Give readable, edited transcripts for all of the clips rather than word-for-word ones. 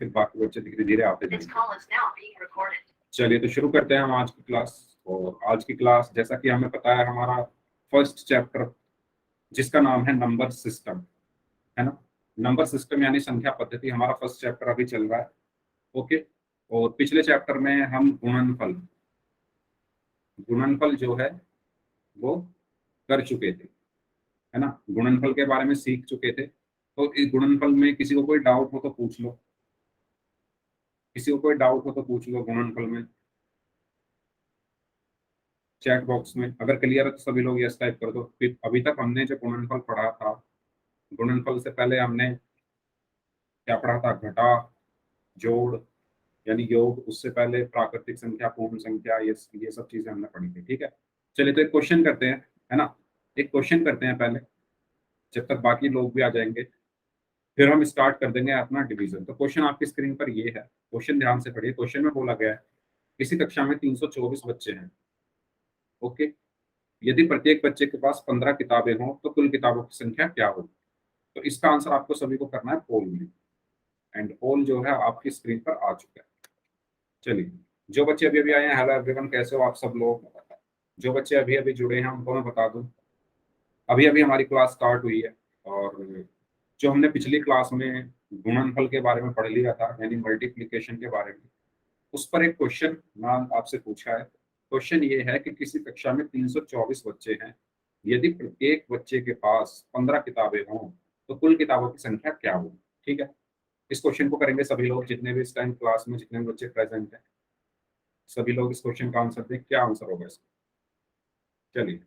फिर बाकी बच्चे धीरे धीरे आते जाएंगे। चलिए तो शुरू करते हैं हम आज की क्लास। और आज की क्लास जैसा कि हमें पता है हमारा फर्स्ट चैप्टर जिसका नाम है नंबर सिस्टम, है ना। नंबर सिस्टम यानी संख्या पद्धति हमारा फर्स्ट चैप्टर अभी चल रहा है। ओके। और पिछले चैप्टर में हम गुणनफल जो है वो कर चुके थे, है ना। गुणनफल के बारे में सीख चुके थे। तो इस गुणनफल में किसी को कोई डाउट हो तो पूछ लो, किसी को कोई डाउट हो तो पूछ लो गुणनफल में चैट बॉक्स में। अगर क्लियर है तो सभी लोग यस टाइप कर दो। फिर अभी तक हमने जो गुणनफल पढ़ा था, गुणनफल से पहले हमने क्या पढ़ा था? घटा, जोड़ यानी योग, उससे पहले प्राकृतिक संख्या, पूर्ण संख्या, ये सब चीजें हमने पढ़ी थी। ठीक है। चलिए तो एक क्वेश्चन करते हैं, है ना। एक क्वेश्चन करते हैं पहले, जब तक बाकी लोग भी आ जाएंगे फिर हम स्टार्ट कर देंगे अपना डिवीजन। तो क्वेश्चन आपकी स्क्रीन पर ये है, क्वेश्चन ध्यान से पढ़िए। क्वेश्चन में बोला गया है किसी कक्षा में 324 बच्चे हैं। ओके। यदि प्रत्येक बच्चे के पास 15 किताबें हों तो कुल किताबों की संख्या क्या होगी? तो इसका आंसर आपको सभी को करना है पोल में। एंड पोल जो है आपकी स्क्रीन पर आ चुका है। चलिए, जो बच्चे अभी अभी आए हैं, हेलो एवरीवन, कैसे हो आप सब लोग? जो बच्चे अभी अभी जुड़े हैं उनको मैं बता दूं, अभी अभी हमारी क्लास स्टार्ट हुई है। और जो हमने पिछली क्लास में गुणनफल के बारे में पढ़ लिया था यानी मल्टीप्लिकेशन के बारे में, उस पर एक क्वेश्चन मैम आपसे पूछा है। क्वेश्चन ये है कि किसी कक्षा में 324 बच्चे हैं, यदि प्रत्येक बच्चे के पास 15 किताबें हों तो कुल किताबों की संख्या क्या होगी? ठीक है। इस क्वेश्चन को करेंगे सभी लोग, जितने भी इस टाइम क्लास में जितने भी बच्चे प्रेजेंट हैं, सभी लोग इस क्वेश्चन का आंसर दें। क्या आंसर होगा इसका? चलिए,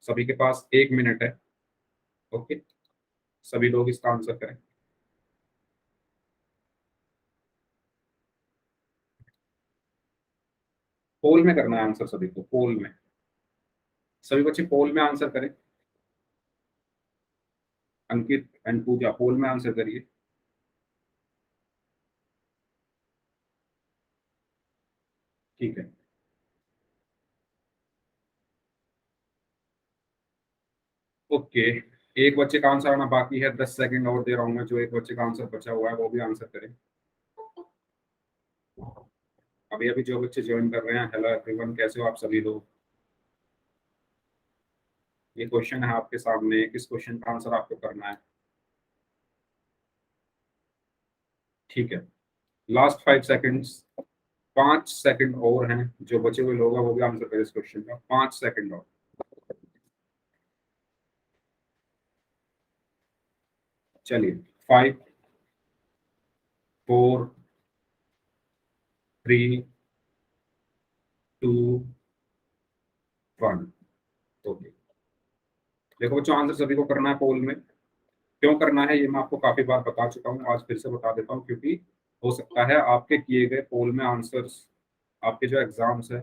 सभी के पास 1 मिनट है। ओके, सभी लोग इसका आंसर करें। पोल में करना है आंसर सभी को, पोल में। सभी बच्चे पोल में आंसर करें। अंकित एंड पूजा पोल में आंसर करिए। ठीक है। ओके, एक बच्चे का आंसर आना बाकी है, 10 सेकंड और दे रहा हूँ मैं। जो एक बच्चे का आंसर बचा हुआ है वो भी आंसर करें। अभी अभी जो बच्चे ज्वाइन कर रहे हैं, हेलो एवरीवन, कैसे हो आप सभी लोग? ये क्वेश्चन है आपके सामने, किस क्वेश्चन का आंसर आपको करना है? ठीक है, लास्ट 5 सेकंड्स, 5 सेकंड और हैं। जो बचे हुए लोग हैं वो भी आंसर करें इस क्वेश्चन का, 5 सेकंड और। चलिए, 5, 4, 3, 2, 1। ओके, देखो बच्चों, आंसर सभी को करना है पोल में। क्यों करना है ये मैं आपको काफी बार बता चुका हूँ, आज फिर से बता देता हूँ, क्योंकि हो सकता है आपके किए गए पोल में आंसर्स आपके जो एग्जाम्स है,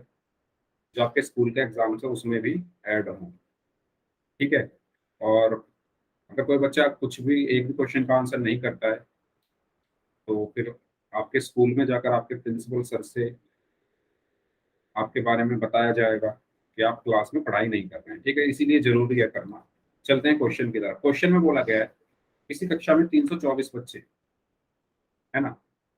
जो आपके स्कूल के एग्जाम्स है, उसमें भी ऐड हों। ठीक है। और अगर कोई बच्चा कुछ भी एक भी क्वेश्चन का आंसर नहीं करता है तो फिर आपके स्कूल में जाकर आपके प्रिंसिपल सर से आपके बारे में बताया जाएगा कि आप क्लास में पढ़ाई नहीं कर रहे हैं। ठीक है, इसीलिए जरूरी है करना। चलते हैं क्वेश्चन की तरफ। क्वेश्चन में बोला गया है किसी कक्षा में 324 बच्चे, है ना।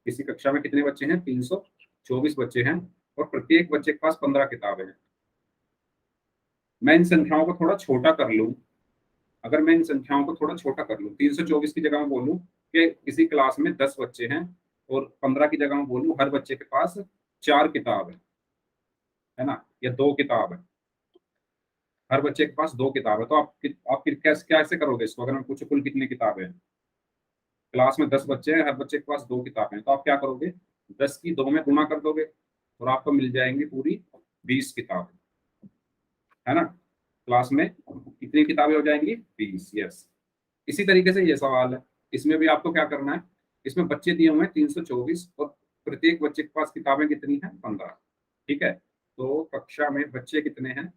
किसी कक्षा में कितने बच्चे हैं? 324 बच्चे हैं। और प्रत्येक बच्चे के पास 15 किताबें हैं। मैं इन संख्याओं को थोड़ा छोटा कर लूं, अगर मैं इन संख्याओं को थोड़ा छोटा कर लूं, 324 की जगह मैं बोलूं कि किसी क्लास में 10 बच्चे हैं, और 15 की जगह मैं बोलूं हर बच्चे के पास 4 किताब है ना, या 2 किताब है। हर बच्चे के पास 2 किताब है। तो आप फिर कैसे कैसे करोगे इसको? अगर मैं पूछूं कुल कितनी किताबें हैं, क्लास में 10 बच्चे हैं, हर बच्चे के पास 2 किताबें हैं, तो आप क्या करोगे? 10 की 2 में गुणा कर दोगे और आपको मिल जाएंगी पूरी 20 किताबें, है ना। क्लास में कितनी किताबें हो जाएंगी? 20। यस। इसी तरीके से ये सवाल है, इसमें भी आपको क्या करना है? इसमें बच्चे दिए हुए हैं 324 और प्रत्येक बच्चे के पास किताबें कितनी हैं? 15। ठीक है। तो कक्षा में बच्चे कितने हैं?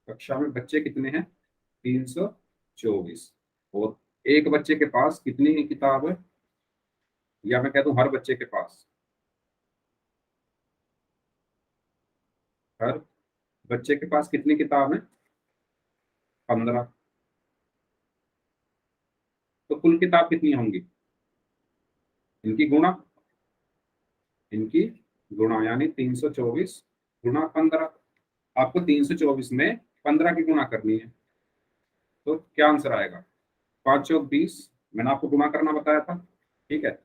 कक्षा में बच्चे कितने हैं? 324। और एक बच्चे के पास कितनी किताब है, या मैं कह दूं हर बच्चे के पास, हर बच्चे के पास कितनी किताब है? 15। तो कुल किताब कितनी होंगी, इनकी गुणा, इनकी गुणा, यानी 324 गुणा 15। आपको 324 में 15 की गुणा करनी है, तो क्या आंसर आएगा, 5 चौक 20। मैंने आपको गुणा करना बताया था, ठीक है।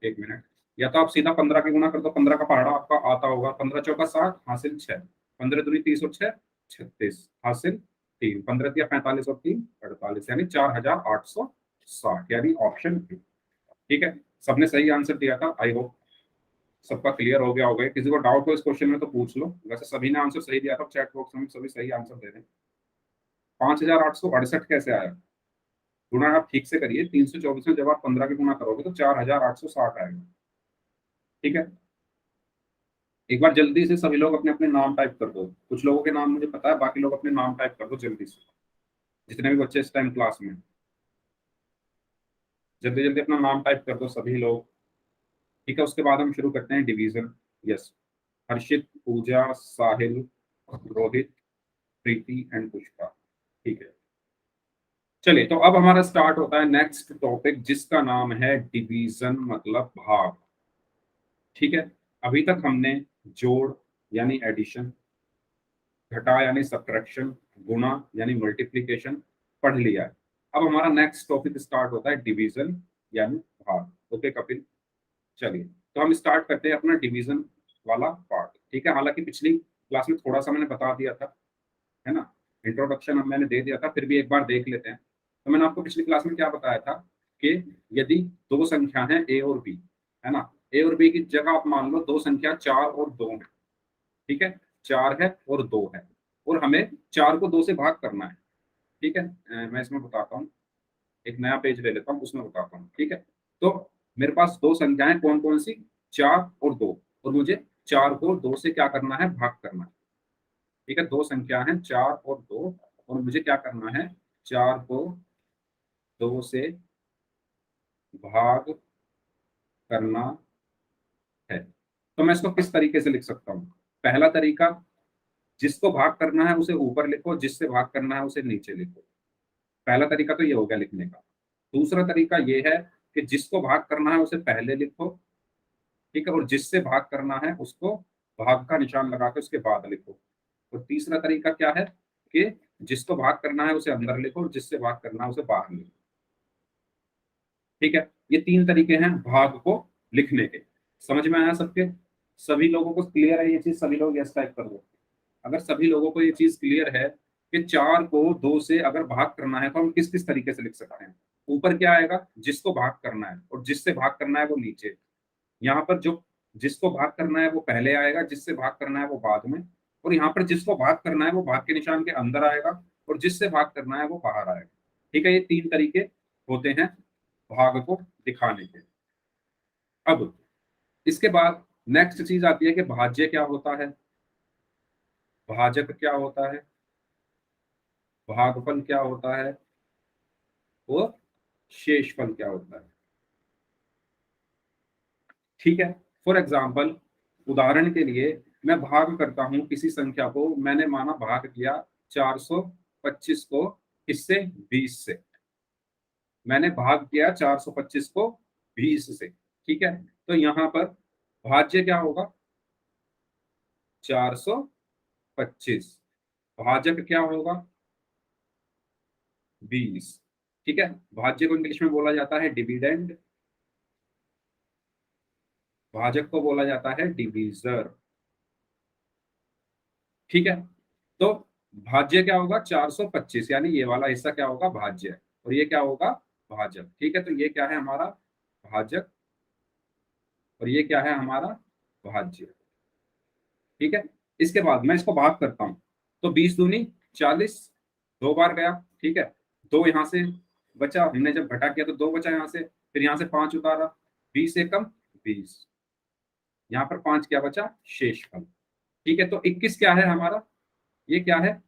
एक मिनट, या तो आप सीधा 15 की गुणा कर दो, 15 का पहाड़ा आपका आता होगा, 15 चौका 60 हासिल 6, 15 दूनी 30 और 6 36 हासिल 3, 15 दिया 45 और 3 48, यानी 4860, यानी ऑप्शन बी। ठीक है, सबने सही आंसर दिया था। आई होप सबका क्लियर हो गया होगा। किसी को डाउट हो इस क्वेश्चन में तो पूछ लो। वैसे सभी ने आंसर सही दिया था, चैट बॉक्स में सभी सही आंसर दे रहे हैं। 5868 कैसे आया, गुणा आप ठीक से करिए, 324 में जब आप 15 की गुणा करोगे तो 4860 आएगा। ठीक है, एक बार जल्दी से सभी लोग अपने अपने नाम टाइप कर दो। कुछ लोगों के नाम मुझे पता है, बाकी लोग अपने नाम टाइप कर दो जल्दी से, जितने भी बच्चे इस टाइम क्लास में, जल्दी जल्दी अपना नाम टाइप कर दो सभी लोग। ठीक है, उसके बाद हम शुरू करते हैं division. Yes, Harshit, Pooja, Sahil, Rohit, Preeti and Pushpa. ठीक है, चलिए तो अब हमारा स्टार्ट होता है नेक्स्ट टॉपिक, जिसका नाम है डिवीजन, मतलब भाग। ठीक है, अभी तक हमने जोड़ यानी एडिशन, घटा यानी सब्ट्रैक्शन, गुणा यानी मल्टीप्लिकेशन पढ़ लिया है। अब हमारा नेक्स्ट टॉपिक स्टार्ट होता है डिवीजन यानी भाग। ओके कपिल, चलिए तो हम स्टार्ट करते हैं अपना डिवीजन वाला पार्ट। ठीक है, हालांकि पिछली क्लास में थोड़ा सा मैंने बता दिया था, है ना, इंट्रोडक्शन अब मैंने दे दिया था, फिर भी एक बार देख लेते हैं। तो मैंने आपको पिछली क्लास में क्या बताया था कि यदि दो संख्या है ए और बी, है ना, ए और बी की जगह आप मान लो दो संख्या 4 और 2 है। ठीक है, 4 है और 2 है, और हमें 4 को 2 से भाग करना है। ठीक है, मैं इसमें बताता हूँ, एक नया पेज ले लेता हूँ, उसमें बताता हूँ। ठीक है, तो मेरे पास दो संख्याएं कौन कौन सी, 4 और 2, और मुझे 4 को 2 से क्या करना है, भाग करना है। ठीक है, दो संख्या है 4 और 2, और मुझे क्या करना है, 4 को 2 से भाग करना है। तो मैं इसको किस तरीके से लिख सकता हूँ, पहला तरीका, जिसको भाग करना है उसे ऊपर लिखो, जिससे भाग करना है उसे नीचे लिखो। पहला तरीका तो ये हो गया लिखने का। दूसरा तरीका ये है कि जिसको भाग करना है उसे पहले लिखो, ठीक है, और जिससे भाग करना है उसको भाग का निशान लगा के उसके बाद लिखो। और तीसरा तरीका क्या है कि जिसको भाग करना है उसे अंदर लिखो, और जिससे भाग करना है उसे बाहर लिखो। ठीक है, ये तीन तरीके हैं भाग को लिखने के। समझ में आया सबके, सभी लोगों को क्लियर है ये चीज, सभी लोग यस टाइप कर दो अगर सभी लोगों को ये चीज क्लियर है कि 4 को 2 से अगर भाग करना है तो हम किस किस तरीके से लिख सकते हैं। ऊपर क्या आएगा, जिसको भाग करना है, और जिससे भाग करना है वो नीचे। यहाँ पर जो जिसको भाग करना है वो पहले आएगा, जिससे भाग करना है वो बाद में, और यहाँ पर जिसको भाग करना है वो भाग के निशान के अंदर आएगा, और जिससे भाग करना है वो बाहर आएगा। ठीक है, ये तीन तरीके होते हैं भाग को दिखाने के। अब इसके बाद नेक्स्ट चीज आती है कि भाज्य क्या होता है, भाजक क्या होता है, भागफल क्या होता है, और शेषफल क्या होता है। ठीक है, फॉर एग्जाम्पल, उदाहरण के लिए मैं भाग करता हूं किसी संख्या को, मैंने माना भाग किया 425 को किससे, 20 से। मैंने भाग किया 425 को 20 से। ठीक है, तो यहाँ पर भाज्य क्या होगा, 425, भाजक क्या होगा, 20। ठीक है, भाज्य को इंग्लिश में बोला जाता है डिविडेंड, भाजक को बोला जाता है डिवीजर। ठीक है, तो भाज्य क्या होगा, 425, यानी ये वाला हिस्सा क्या होगा, भाज्य, और ये क्या होगा, भाजक। ठीक है, तो ये क्या है हमारा भाजक, और ये क्या है हमारा भाज्य। ठीक है, इसके बाद मैं इसको भाग करता हूं, तो 20 दूनी 40, दो बार गया। ठीक है, दो यहां से बचा, हमने जब घटा किया तो दो बचा यहाँ से, फिर यहाँ से 5 उतारा, 20 एकम 20, यहाँ पर 5 क्या बचा, शेषफल। ठीक है, तो 21 क्या है हमारा, ये क्या है,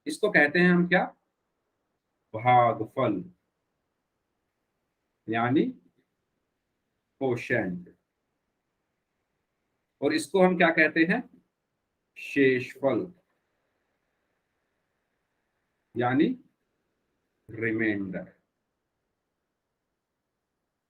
इसको कहते हैं हम क्या, भागफल, यानी कोशेंट, और इसको हम क्या कहते हैं, शेषफल, यानी रिमाइंडर।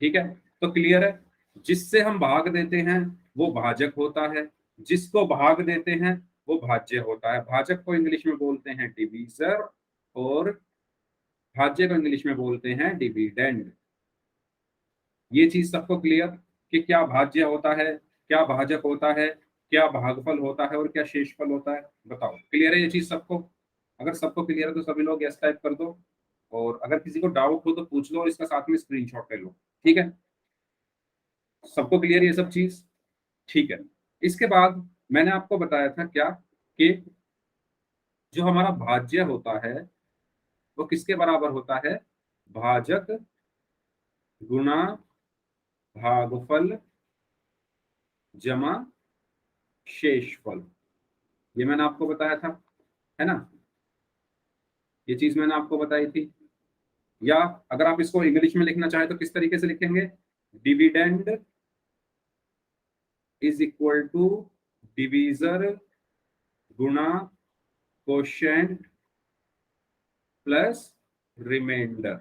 ठीक है, तो क्लियर है। जिससे हम भाग देते हैं वो भाजक होता है, जिसको भाग देते हैं वो भाज्य होता है। भाजक को इंग्लिश में बोलते हैं डिवीजर, और भाज्य को इंग्लिश में बोलते हैं डिविडेंड। ये चीज सबको क्लियर कि क्या भाज्य होता है, क्या भाजक होता है, क्या भागफल होता है और क्या शेषफल होता है? बताओ, क्लियर है ये चीज सबको? अगर सबको क्लियर है तो सभी लोग यस टाइप कर दो, और अगर किसी को डाउट हो तो पूछ लो और इसका साथ में स्क्रीनशॉट ले लो। ठीक है, सबको क्लियर ये सब चीज? ठीक है। इसके बाद मैंने आपको बताया था क्या, कि जो हमारा भाज्य होता है वो किसके बराबर होता है? भाजक गुणा भागफल जमा शेषफल। ये मैंने आपको बताया था, है ना? ये चीज मैंने आपको बताई थी। या अगर आप इसको इंग्लिश में लिखना चाहे तो किस तरीके से लिखेंगे? Dividend is equal to divisor गुणा कोशेंट प्लस रिमाइंडर।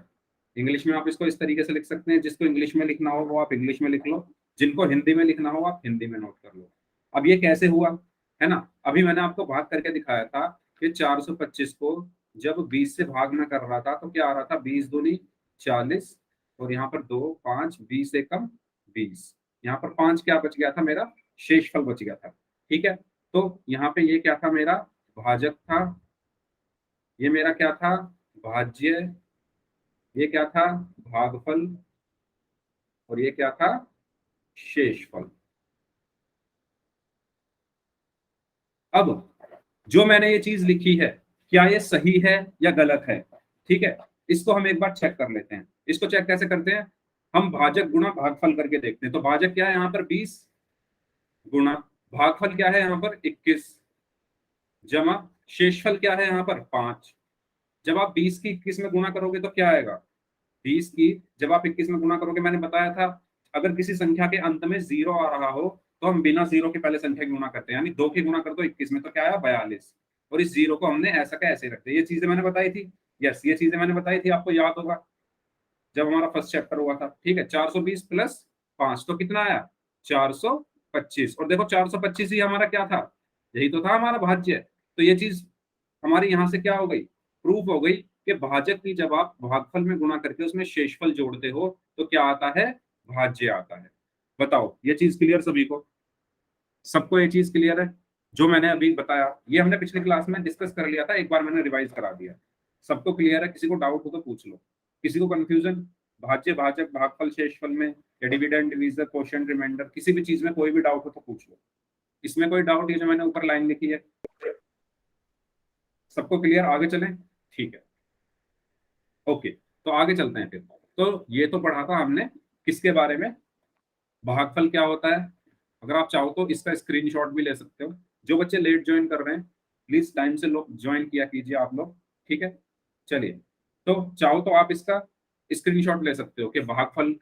इंग्लिश में आप इसको इस तरीके से लिख सकते हैं। जिसको इंग्लिश में लिखना हो वो आप इंग्लिश में लिख लो, जिनको हिंदी में लिखना हो आप हिंदी में नोट कर लो। अब ये कैसे हुआ, है ना? अभी मैंने आपको भाग करके दिखाया था कि 425 को जब 20 से भाग में कर रहा था तो क्या आ रहा था? 20 दूनी 40, और यहाँ पर 2 5, 20 एकम 20, यहाँ पर 5 क्या बच गया था मेरा? शेषफल बच गया था। ठीक है, तो यहाँ पे ये क्या था? मेरा भाजक था, ये मेरा क्या था? भाज्य, ये क्या था? भागफल, और ये क्या था? शेषफल। अब जो मैंने ये चीज लिखी है, क्या ये सही है या गलत है? ठीक है, इसको हम एक बार चेक कर लेते हैं। इसको चेक कैसे करते हैं? हम भाजक गुणा भागफल करके देखते हैं। तो भाजक क्या है यहाँ पर? 20 गुणा भागफल क्या है यहाँ पर? 21 जमा शेषफल क्या है यहाँ पर? 5। जब आप 20 की 21 में गुणा करोगे तो क्या आएगा? 20 की जब आप 21 में गुणा करोगे, मैंने बताया था अगर किसी संख्या के अंत में 0 आ रहा हो तो हम बिना 0 के पहले संख्या की गुणा करते हैं। यानी 2 की गुणा कर दो 21 में तो क्या आया? 42, और इस 0 को हमने ऐसा का ऐसे रखते हैं। ये चीजें मैंने बताई थी। यस, ये चीजें मैंने बताई थी, आपको याद होगा जब हमारा फर्स्ट चैप्टर हुआ था। ठीक है, 420 प्लस 5 तो कितना आया? 425। और देखो 425 ही हमारा क्या था? यही तो था हमारा भाज्य। तो ये चीज हमारी यहाँ से क्या हो गई? प्रूफ हो गई कि भाजक की जब आप भागफल में गुणा करके उसमें शेषफल जोड़ते हो तो क्या आता है? भाज्य आता है। बताओ, ये चीज क्लियर सभी को? सबको ये चीज क्लियर है? जो मैंने अभी बताया ये हमने पिछली क्लास में डिस्कस कर लिया था, एक बार मैंने रिवाइज करा दिया। सबको क्लियर है? किसी को डाउट हो तो पूछ लो। किसी को कंफ्यूजन? भाज्य भाजक भागफल शेषफल में, या डिविडेंड डिवीजर कोशेंट रिमाइंडर, किसी भी चीज में कोई भी डाउट हो तो पूछ लो। इसमें कोई डाउट? ये जो मैंने ऊपर लाइन लिखी है सबको क्लियर? आगे चलें? ठीक है, ओके, तो आगे चलते हैं फिर। तो ये तो पढ़ा था हमने किसके बारे में? भागफल क्या होता है। अगर आप चाहो तो इसका स्क्रीनशॉट भी ले सकते हो। जो बच्चे लेट ज्वाइन कर रहे हैं प्लीज टाइम से लोग ज्वाइन किया कीजिए आप लोग। ठीक है, चलिए, तो चाहो तो आप इसका स्क्रीनशॉट ले सकते हो कि भागफल,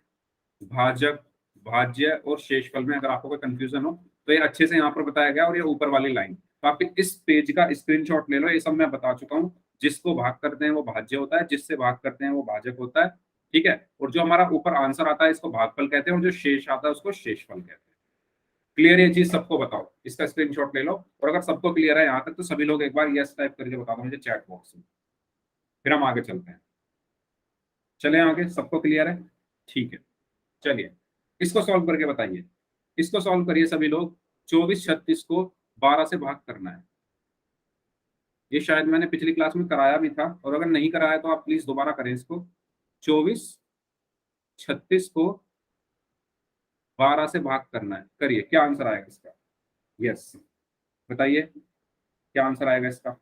भाजक, भाज्य और शेषफल में अगर आपको कोई कंफ्यूजन हो तो ये अच्छे से यहाँ पर बताया गया, और ये ऊपर वाली लाइन तो आप इस पेज का स्क्रीनशॉट ले लो। ये सब मैं बता चुका हूँ। जिसको भाग करते हैं वो भाज्य होता है, जिससे भाग करते हैं वो भाजक होता है। ठीक है, और जो हमारा ऊपर आंसर आता है इसको भागफल कहते हैं, और जो शेष आता है उसको शेषफल कहते हैं। क्लियर? ये चीज सबको बताओ, इसका स्क्रीनशॉट ले लो। और अगर सबको क्लियर है यहाँ तक तो सभी लोग एक बार यस टाइप करके बता दो मुझे चैट बॉक्स में, फिर हम आगे चलते हैं। चले आगे, सबको क्लियर है? ठीक है, चलिए इसको सॉल्व करके बताइए। इसको सॉल्व करिए सभी लोग। 24 36 को 12 से भाग करना है। ये शायद मैंने पिछली क्लास में कराया भी था, और अगर नहीं कराया तो आप प्लीज दोबारा करें इसको। 24 36 को 12 से भाग करना है। करिए, क्या आंसर आएगा इसका? यस, बताइए क्या आंसर आएगा इसका?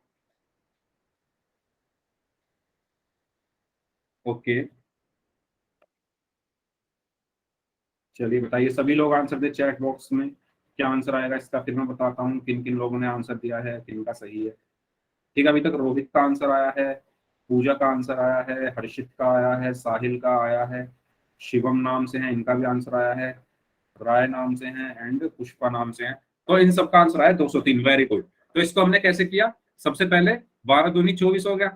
ओके, चलिए बताइए सभी लोग आंसर दे चैट बॉक्स में। क्या आंसर आएगा इसका? फिर मैं बताता हूँ किन किन लोगों ने आंसर दिया है, किन का सही है। ठीक है, अभी तक रोहित का आंसर आया है, पूजा का आंसर आया है, हर्षित का आया है, साहिल का आया है, शिवम नाम से है इनका भी आंसर आया है, राय नाम से हैं, एंड पुष्पा नाम से हैं। तो इन सबका आंसर आया 203। Very good. तो इसको हमने कैसे किया? सबसे पहले 12 दूनी 24 हो गया।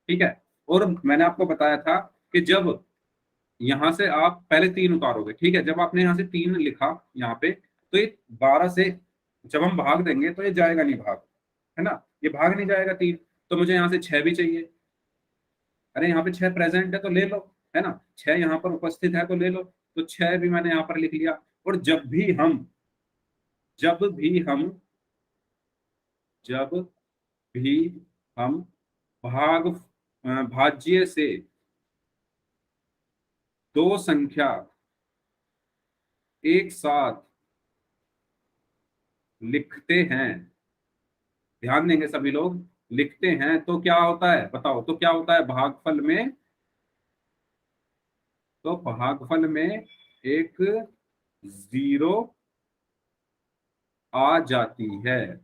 ठीक है, और मैंने आपको बताया था कि जब यहां से आप पहले 3 उतारोगे, ठीक है। जब आपने यहाँ से 3 लिखा यहाँ पे, तो ये 12 से जब हम भाग देंगे तो ये जाएगा नहीं भाग, है ना, ये भाग नहीं जाएगा 3। तो मुझे यहाँ से 6 भी चाहिए। अरे यहाँ पे 6 प्रेजेंट है तो ले लो, है ना, 6 यहाँ पर उपस्थित है तो ले लो। तो 6 भी मैंने यहाँ पर लिख लिया। और जब भी हम जब भी हम भाज्य से दो संख्या एक साथ लिखते हैं, ध्यान देंगे सभी लोग, लिखते हैं तो क्या होता है, बताओ तो क्या होता है भागफल में। तो भागफल में एक जीरो आ जाती है,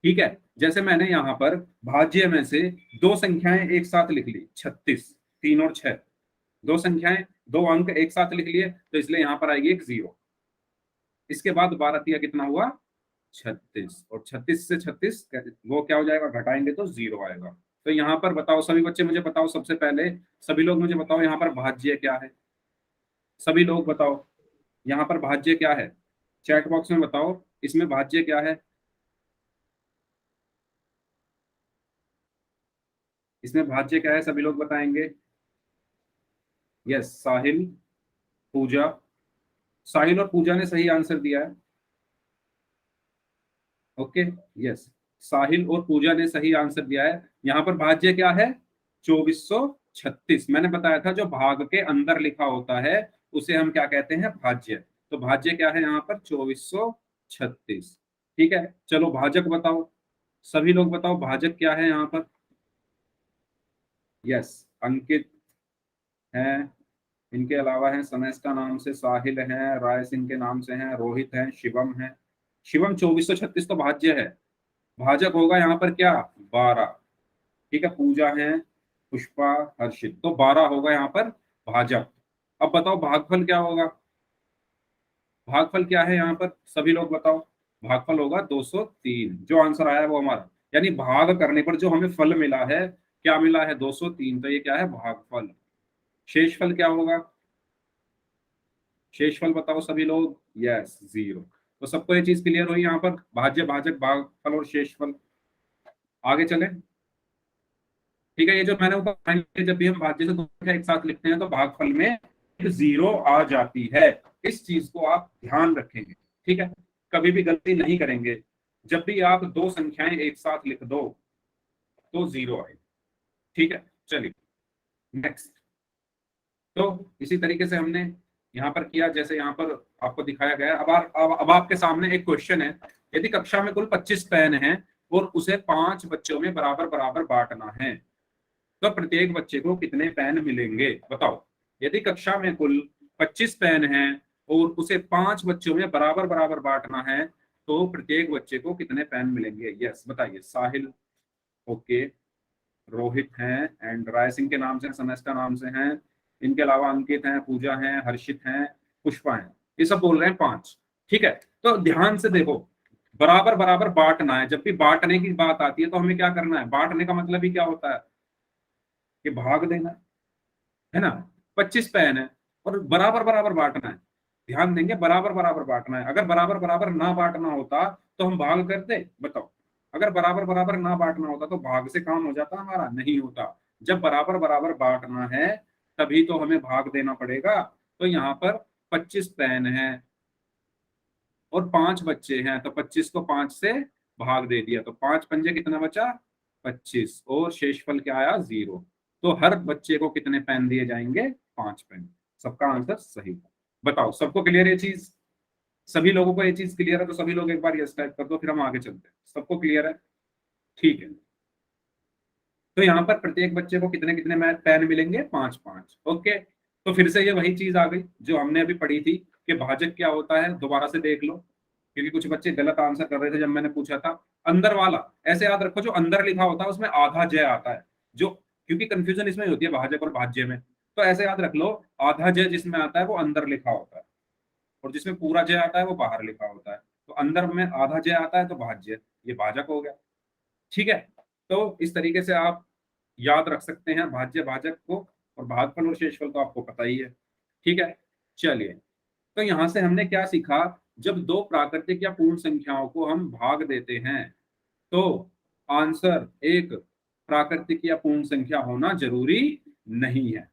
ठीक है। जैसे मैंने यहां पर भाज्य में से दो संख्याएं एक साथ लिख ली, 36, 3 और 6, दो संख्याएं, दो अंक एक साथ लिख लिए, तो इसलिए यहां पर आएगी एक जीरो। इसके बाद 12 कितना हुआ, 36, और 36 से 36 वो क्या हो जाएगा, घटाएंगे तो जीरो आएगा। तो यहाँ पर बताओ सभी बच्चे, मुझे बताओ सबसे पहले, सभी लोग मुझे बताओ यहाँ पर भाज्य क्या है। सभी लोग बताओ यहाँ पर भाज्य क्या है, चैट बॉक्स में बताओ इसमें भाज्य क्या है। इसमें भाज्य क्या है, सभी लोग बताएंगे। यस, साहिल, पूजा, साहिल और पूजा ने सही आंसर दिया है। ओके, यस, साहिल और पूजा ने सही आंसर दिया है। यहाँ पर भाज्य क्या है, 2436। मैंने बताया था जो भाग के अंदर लिखा होता है उसे हम क्या कहते हैं, भाज्य। तो भाज्य क्या है यहाँ पर, 2436। ठीक है, चलो भाजक बताओ, सभी लोग बताओ भाजक क्या है यहाँ पर। यस, अंकित है, इनके अलावा है सनेस्टा नाम से, साहिल है, राय सिंह के नाम से हैं, रोहित है, शिवम है। शिवम, 2436 तो भाज्य है, भाजक होगा यहाँ पर क्या, 12। ठीक है, पूजा है, पुष्पा, हर्षित, तो 12 होगा यहाँ पर भाजक। अब बताओ भागफल क्या होगा, भागफल क्या है यहाँ पर, सभी लोग बताओ। भागफल होगा 203, जो आंसर आया है वो हमारा, यानी भाग करने पर जो हमें फल मिला है, क्या मिला है, 203, तो ये क्या है, भागफल। शेषफल क्या होगा, शेषफल बताओ सभी लोग। Yes, zero. तो सबको ये चीज क्लियर हुई यहाँ पर, भाज्य, भाजक, भागफल और शेषफल। आगे चले, ठीक है। ये जो मैंने ऊपर line लिखी, जब भी हम भाज्य से दो संख्या एक साथ लिखते हैं तो भागफल में एक जीरो आ जाती है। इस चीज को आप ध्यान रखेंगे, ठीक है, कभी भी गलती नहीं करेंगे। जब भी आप दो संख्याएं एक साथ लिख दो तो जीरो आए, ठीक है। चलिए नेक्स्ट। तो इसी तरीके से हमने यहाँ पर किया, जैसे यहाँ पर आपको दिखाया गया है। अब आपके सामने एक क्वेश्चन है, यदि कक्षा में कुल 25 पेन हैं और उसे 5 बच्चों में बराबर बराबर बांटना है, तो प्रत्येक बच्चे को कितने पेन मिलेंगे, बताओ। यदि कक्षा में कुल 25 पेन हैं और उसे 5 बच्चों में बराबर बराबर बांटना है, तो प्रत्येक बच्चे को कितने पेन मिलेंगे। यस, बताइए। साहिल, ओके, रोहित हैं, एंड राय सिंह के नाम से, सनेस्टा नाम से हैं, इनके अलावा अंकित हैं, पूजा हैं, हर्षित हैं, पुष्पा हैं, ये सब बोल रहे हैं 5। ठीक है, तो ध्यान से देखो, बराबर बराबर बांटना है। जब भी बांटने की बात आती है तो हमें क्या करना है, बांटने का मतलब ही क्या होता है कि भाग देना, है ना। 25 पेन है और बराबर बराबर बांटना है, ध्यान देंगे, बराबर बराबर बांटना है। अगर बराबर बराबर ना बांटना होता तो हम भाग करते, बताओ। अगर बराबर बराबर ना बांटना होता तो भाग से काम हो जाता, हमारा नहीं होता। जब बराबर बराबर बांटना है तभी तो हमें भाग देना पड़ेगा। तो यहाँ पर 25 पेन है और 5 बच्चे हैं, तो 25 को 5 से भाग दे दिया, तो 5 पंजे कितना बचा, 25, और शेषफल क्या आया, जीरो। तो हर बच्चे को कितने पेन दिए जाएंगे, 5 पेन। सबका आंसर सही। बताओ सबको क्लियर ये चीज, सभी लोगों को ये चीज क्लियर है तो सभी लोग एक बार यस टाइप कर दो, फिर हम आगे चलते हैं। सबको क्लियर है, ठीक है। तो यहाँ पर प्रत्येक बच्चे को कितने कितने पेन मिलेंगे, 5 5। ओके, तो फिर से ये वही चीज आ गई जो हमने अभी पढ़ी थी कि भाजक क्या होता है, दोबारा से देख लो, क्योंकि कुछ बच्चे गलत आंसर कर रहे थे जब मैंने पूछा था। अंदर वाला, ऐसे याद रखो, जो अंदर लिखा होता है उसमें आधा जय आता है, जो, क्योंकि कंफ्यूजन इसमें होती है भाजक और भाज्य में। तो ऐसे याद रख लो, आधा जय जिसमें आता है वो अंदर लिखा होता है, और जिसमें पूरा जय आता है वो बाहर लिखा होता है। तो अंदर में आधा जय आता है तो भाज्य, ये भाजक हो गया, ठीक है। तो इस तरीके से आप याद रख सकते हैं भाज्य भाजक को। और भागफल और शेषफल तो आपको पता ही है। ठीक है, चलिए, तो यहां से हमने क्या सीखा, जब दो प्राकृतिक या पूर्ण संख्याओं को हम भाग देते हैं तो आंसर एक प्राकृतिक या पूर्ण संख्या होना जरूरी नहीं है।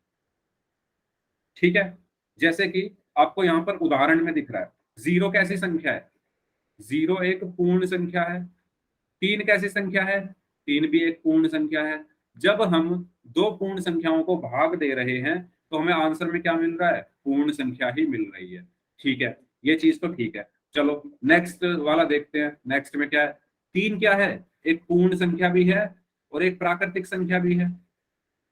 ठीक है, जैसे कि आपको यहां पर उदाहरण में दिख रहा है, जीरो कैसी संख्या है, जीरो एक पूर्ण संख्या है। तीन कैसी संख्या है, तीन भी एक पूर्ण संख्या है। जब हम दो पूर्ण संख्याओं को भाग दे रहे हैं तो हमें आंसर में क्या मिल रहा है, पूर्ण संख्या ही मिल रही है। ठीक है, ये चीज तो ठीक है। चलो नेक्स्ट वाला देखते हैं, नेक्स्ट में क्या है, तीन क्या है, एक पूर्ण संख्या भी है और एक प्राकृतिक संख्या भी है।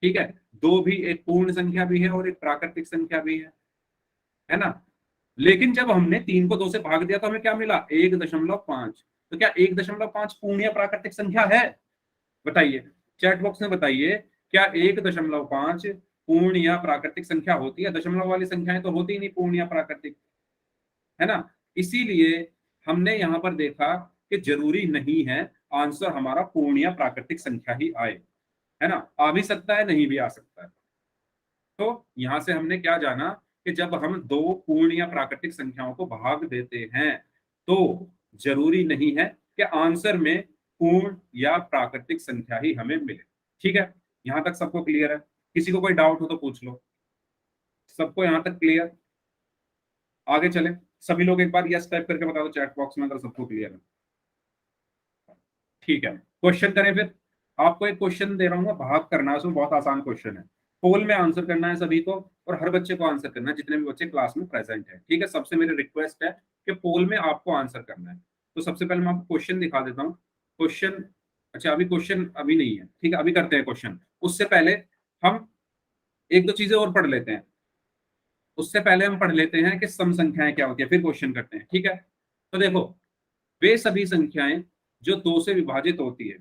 ठीक है, दो भी एक पूर्ण संख्या भी है और एक प्राकृतिक संख्या भी है ना। लेकिन जब हमने तीन को दो से भाग दिया तो हमें क्या मिला, 1.5। तो क्या 1.5 पूर्ण या प्राकृतिक संख्या है, बताइए, चैट बॉक्स में बताइए, क्या 1.5 पूर्ण या प्राकृतिक संख्या होती है। दशमलव वाली संख्याएं तो होती ही नहीं पूर्ण या प्राकृतिक, है ना। इसीलिए हमने यहां पर देखा कि जरूरी नहीं है आंसर हमारा पूर्ण या प्राकृतिक संख्या ही आए, है ना, आ भी सकता है नहीं भी आ सकता है। तो यहां से हमने क्या जाना कि जब हम दो पूर्ण या प्राकृतिक संख्याओं को भाग देते हैं तो जरूरी नहीं है कि आंसर में पूर्ण या प्राकृतिक संख्या ही हमें मिले। ठीक है, यहां तक सबको क्लियर है, किसी को कोई डाउट हो तो पूछ लो। सबको यहां तक क्लियर, आगे चले। सभी लोग एक बार यस टाइप करके बता दो चैट बॉक्स में अगर सबको क्लियर है। ठीक है, क्वेश्चन करें फिर। आपको एक क्वेश्चन दे रहा हूँ, भाग करना है, उसमें बहुत आसान क्वेश्चन है। पोल में आंसर करना है सभी को और हर बच्चे को आंसर करना है जितने भी बच्चे क्लास में प्रेजेंट है। ठीक है, सबसे मेरी रिक्वेस्ट है कि पोल में आपको आंसर करना है। तो सबसे पहले मैं आपको क्वेश्चन दिखा देता हूँ। क्वेश्चन, अच्छा अभी क्वेश्चन अभी नहीं है, ठीक है, अभी करते हैं क्वेश्चन। उससे पहले हम एक दो चीजें और पढ़ लेते हैं। उससे पहले हम पढ़ लेते हैं कि सम संख्याएं क्या होती है, फिर क्वेश्चन करते हैं। ठीक है, तो देखो, वे सभी संख्याएं जो दो से विभाजित होती है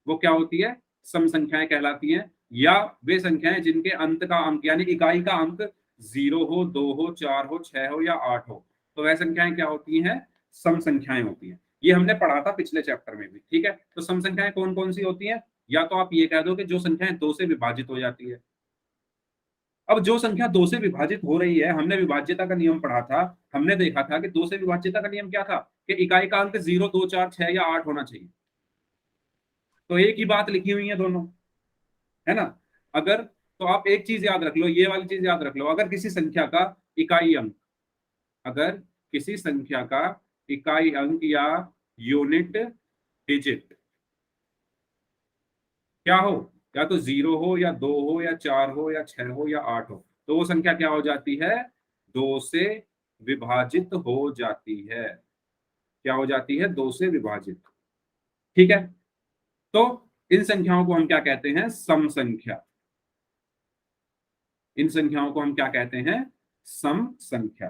वो क्या होती है, सम संख्याएं कहलाती हैं। या वे संख्याएं जिनके अंत का अंक यानी इकाई का अंक 0 हो, 2 हो, 4 हो, 6 हो या 8 हो, तो वह संख्याएं क्या होती हैं, सम संख्याएं होती हैं। ये हमने पढ़ा था पिछले चैप्टर में भी। ठीक है, तो सम संख्याएं कौन कौन सी होती हैं, या तो आप ये कह दो कि जो संख्याएं दो से विभाजित हो जाती है। अब जो संख्या दो से विभाजित हो रही है, हमने विभाज्यता का नियम पढ़ा था, हमने देखा था कि दो से विभाज्यता का नियम क्या था, कि इकाई का अंक 0, 2, 4, 6 या 8 होना चाहिए। तो एक ही बात लिखी हुई है दोनों, है ना। अगर, तो आप एक चीज याद रख लो, ये वाली चीज याद रख लो, अगर किसी संख्या का इकाई अंक, अगर किसी संख्या का इकाई अंक या यूनिट डिजिट क्या हो, या तो 0 हो या 2 हो या 4 हो या 6 हो या 8 हो, तो वो संख्या क्या हो जाती है, दो से विभाजित हो जाती है। क्या हो जाती है, दो से विभाजित। ठीक है, तो इन संख्याओं को हम क्या कहते हैं, सम संख्या। इन संख्याओं को हम क्या कहते हैं, सम संख्या।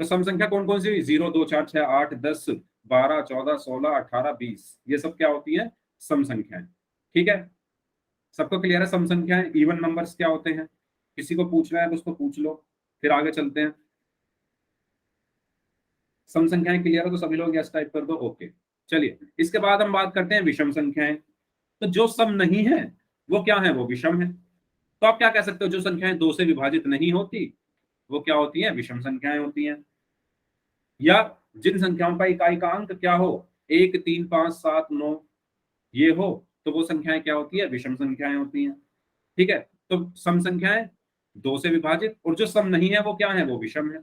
तो सम संख्या कौन कौन सी, 0, 2, 4, 6, 8, 10, 12, 14, 16, 18, 20, ये सब क्या होती है, सम संख्याएं। ठीक है, सबको क्लियर है, सम संख्याएं इवन नंबर्स क्या होते हैं। किसी को पूछना है तो उसको पूछ लो, फिर आगे चलते हैं। सम संख्याएं क्लियर है तो सभी लोग यस टाइप कर दो, ओके। चलिए, इसके बाद हम बात करते हैं विषम संख्याएं। तो जो सम नहीं है वो क्या है, वो विषम है। तो आप क्या कह सकते हो, जो संख्याएं दो से विभाजित नहीं होती वो क्या होती हैं, विषम संख्याएं होती हैं। या जिन संख्याओं का इकाई का अंक क्या हो, 1, 3, 5, 7, 9 ये हो, तो वो संख्याएं क्या होती है, विषम संख्याएं होती हैं। ठीक है, तो सम संख्याएं दो से विभाजित, और जो सम नहीं है वो क्या है, वो विषम है।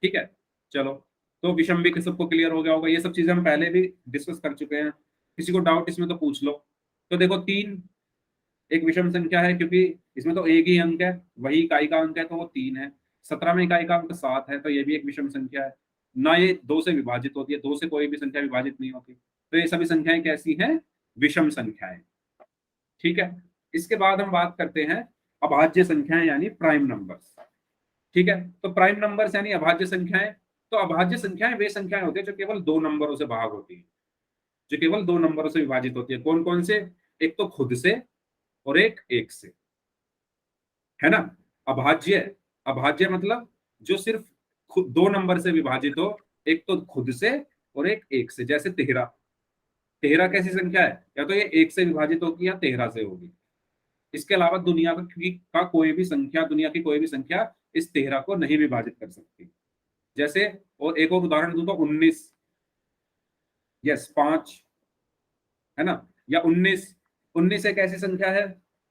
ठीक है, चलो, तो विषम भी सबको क्लियर हो गया होगा, ये सब चीजें हम पहले भी डिस्कस कर चुके हैं। किसी को डाउट इसमें तो पूछ लो। तो देखो, तीन एक विषम संख्या है क्योंकि इसमें तो एक ही अंक है, वही इकाई का अंक है तो वो 3 है। 17 में इकाई का अंक 7 है तो ये भी एक विषम संख्या है। ना ये दो से विभाजित होती है, दो से कोई भी संख्या विभाजित नहीं होती, तो ये सभी संख्याएं कैसी हैं, विषम संख्याएं। ठीक है, इसके बाद हम बात करते हैं अभाज्य संख्याएं यानी प्राइम नंबर्स। ठीक है, तो प्राइम नंबर्स यानी अभाज्य संख्याएं। तो अभाज्य संख्याएं वे संख्याएं होती है जो केवल दो नंबरों से भाग होती है, जो केवल दो नंबरों से विभाजित होती है। कौन कौन से, एक तो खुद से और एक से, है ना। अभाज्य, अभाज्य मतलब जो सिर्फ खुद दो नंबर से विभाजित हो, एक तो खुद से और एक से। जैसे 13, 13 कैसी संख्या है, या तो ये एक से विभाजित होगी या 13 से होगी। इसके अलावा का कोई भी संख्या, दुनिया की कोई भी संख्या इस 13 को नहीं विभाजित कर सकती। जैसे, और एक और उदाहरण दूं तो 19, यस 5, है ना, या 19। 19 एक ऐसी संख्या है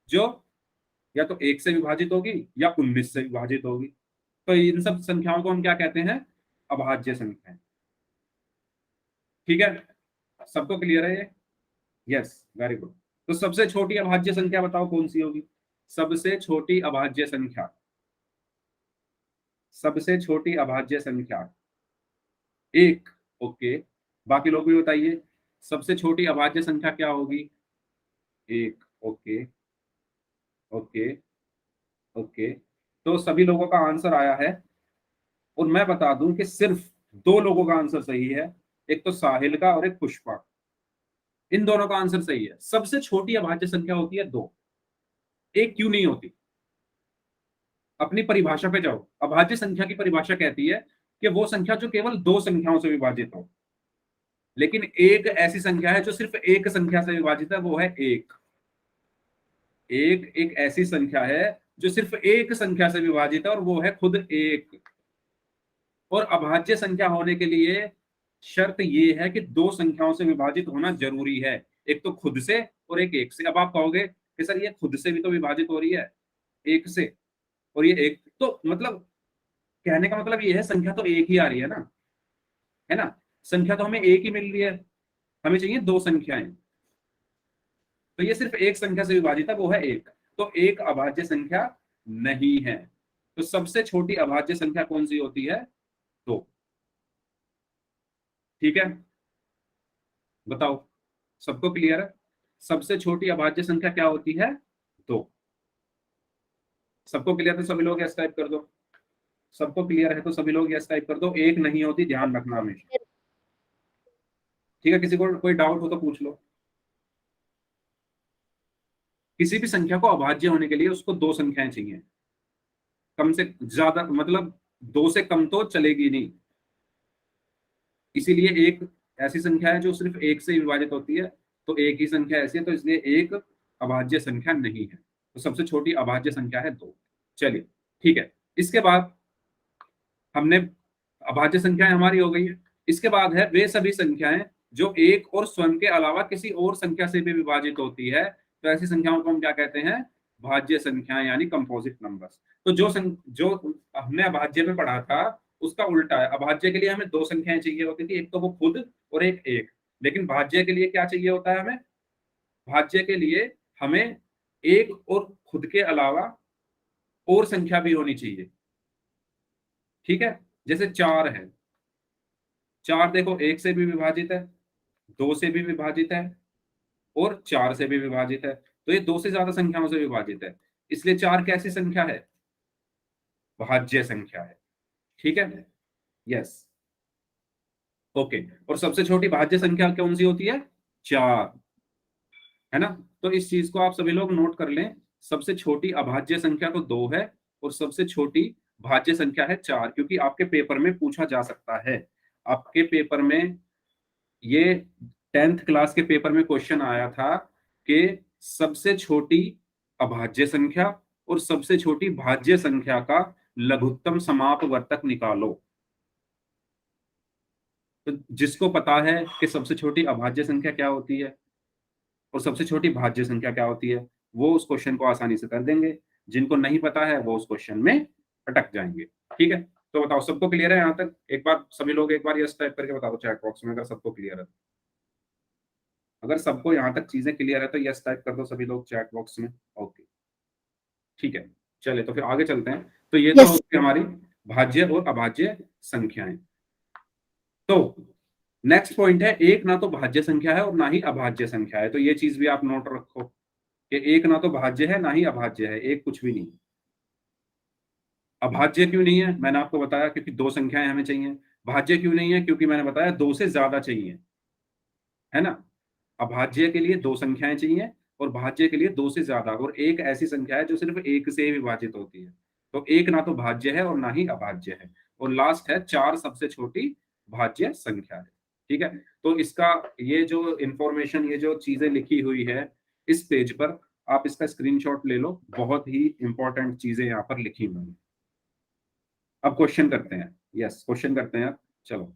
जो या तो 1 से विभाजित होगी या 19 से विभाजित होगी। तो इन सब संख्याओं को हम क्या कहते हैं? अभाज्य संख्याएं। ठीक है, सबको क्लियर है ये? Yes, very good. तो सबसे छोटी अभाज्य संख्या बताओ कौन सी होगी? सबसे छोटी अभाज्य संख्या, सबसे छोटी अभाज्य संख्या 1। ओके, बाकी लोग भी बताइए, सबसे छोटी अभाज्य संख्या क्या होगी? 1। Okay, okay, okay. तो सभी लोगों का आंसर आया है, और मैं बता दूं कि सिर्फ 2 लोगों का आंसर सही है, एक तो साहिल का और एक पुष्पा। इन दोनों का आंसर सही है। सबसे छोटी अभाज्य संख्या होती है 2, एक क्यों नहीं होती? अपनी परिभाषा पे जाओ। अभाज्य संख्या की परिभाषा कहती है कि वो संख्या जो केवल 2 संख्याओं से विभाजित हो। लेकिन एक ऐसी संख्या है जो सिर्फ एक संख्या से विभाजित है, वो है 1। एक ऐसी संख्या है जो सिर्फ एक संख्या से विभाजित है, और वो है खुद 1। और अभाज्य संख्या होने के लिए शर्त ये है कि 2 संख्याओं से विभाजित होना जरूरी है, एक तो खुद से और एक 1 से। अब आप कहोगे कि सर ये खुद से भी तो विभाजित हो रही है 1 से, और ये 1, तो मतलब कहने का मतलब ये है संख्या तो एक ही आ रही है ना, है ना, संख्या तो हमें एक ही मिल रही है, हमें चाहिए 2 संख्याएं। तो ये सिर्फ एक संख्या से विभाजित है, वो है 1। तो एक अभाज्य संख्या नहीं है। तो सबसे छोटी अभाज्य संख्या कौन सी होती है? 2। ठीक है, बताओ, सबको क्लियर है? सबसे छोटी अभाज्य संख्या क्या होती है? 2। सबको क्लियर है? सभी लोग यस टाइप कर दो। सबको क्लियर है तो सभी लोग यस टाइप कर दो। एक नहीं होती, ध्यान रखना हमेशा। ठीक है, किसी को कोई डाउट हो तो पूछ लो। किसी भी संख्या को अभाज्य होने के लिए उसको 2 संख्याएं चाहिए, कम से ज्यादा, मतलब 2 से कम तो चलेगी नहीं। इसीलिए एक ऐसी संख्या है जो सिर्फ 1 से विभाजित होती है, तो एक ही संख्या ऐसी है, तो इसलिए एक अभाज्य संख्या नहीं है। तो सबसे छोटी अभाज्य संख्या है 2। चलिए, ठीक है। इसके बाद हमने, अभाज्य संख्याएं हमारी हो गई है। इसके बाद है वे सभी संख्याएं जो एक और स्वयं के अलावा किसी और संख्या से भी विभाजित होती है। तो ऐसी संख्याओं को हम क्या कहते हैं? भाज्य संख्याएं, यानी कंपोजिट नंबर्स। तो जो हमने अभाज्य में पढ़ा था उसका उल्टा है। अभाज्य के लिए हमें 2 संख्याएं चाहिए होती थी, एक तो वो खुद और एक 1। लेकिन भाज्य के लिए क्या चाहिए होता है हमें? भाज्य के लिए हमें एक और खुद के अलावा और संख्या भी होनी चाहिए। ठीक है, जैसे 4 है। 4 देखो 1 से भी विभाजित है, 2 से भी विभाजित है, और 4 से भी विभाजित है। तो ये 2 से ज्यादा संख्याओं से विभाजित है, इसलिए 4 कैसी संख्या है? भाज्य संख्या है। ठीक है, यस, ओके। और सबसे छोटी भाज्य संख्या कौन सी होती है? 4, है ना। तो इस चीज को आप सभी लोग नोट कर लें। सबसे छोटी अभाज्य संख्या तो 2 है, और सबसे छोटी भाज्य संख्या है 4, क्योंकि आपके पेपर में पूछा जा सकता है। आपके पेपर में ये 10th क्लास के पेपर में क्वेश्चन आया था कि सबसे छोटी अभाज्य संख्या और सबसे छोटी भाज्य संख्या का लघुत्तम समापवर्तक निकालो। तो जिसको पता है कि सबसे छोटी अभाज्य संख्या क्या होती है और सबसे छोटी भाज्य संख्या क्या होती है, वो उस क्वेश्चन को आसानी से कर देंगे। जिनको नहीं पता है वो उस क्वेश्चन में अटक जाएंगे। ठीक है, तो बताओ, सबको क्लियर है यहाँ तक? एक बार सभी लोग एक बार यस टाइप करके बता दो चैट बॉक्स में, अगर सबको क्लियर है। अगर सबको यहाँ तक चीजें क्लियर है तो यस टाइप कर दो सभी लोग चैट बॉक्स में। ओके, ठीक है, चलिए तो फिर आगे चलते हैं। तो ये तो यस। होगी हमारी भाज्य और अभाज्य संख्याएं। तो नेक्स्ट पॉइंट है, एक ना तो भाज्य संख्या है और ना ही अभाज्य संख्या है। तो ये चीज भी आप नोट रखो कि एक ना तो भाज्य है ना ही अभाज्य है, एक कुछ भी नहीं। अभाज्य क्यों नहीं है? मैंने आपको बताया क्योंकि 2 संख्याएं हमें चाहिए। भाज्य क्यों नहीं है? क्योंकि मैंने बताया 2 से ज्यादा चाहिए, है ना। अभाज्य के लिए 2 संख्याएं चाहिए और भाज्य के लिए 2 से ज्यादा, और एक ऐसी संख्या है जो सिर्फ 1 से ही विभाजित होती है। तो एक ना तो भाज्य है और ना ही अभाज्य है। और लास्ट है 4 सबसे छोटी भाज्य संख्या है। ठीक है, तो इसका ये जो इंफॉर्मेशन, ये जो चीजें लिखी हुई है इस पेज पर, आप इसका स्क्रीनशॉट ले लो, बहुत ही इंपॉर्टेंट चीजें यहाँ पर लिखी हुई हैं। अब क्वेश्चन करते हैं। यस, क्वेश्चन करते हैं। चलो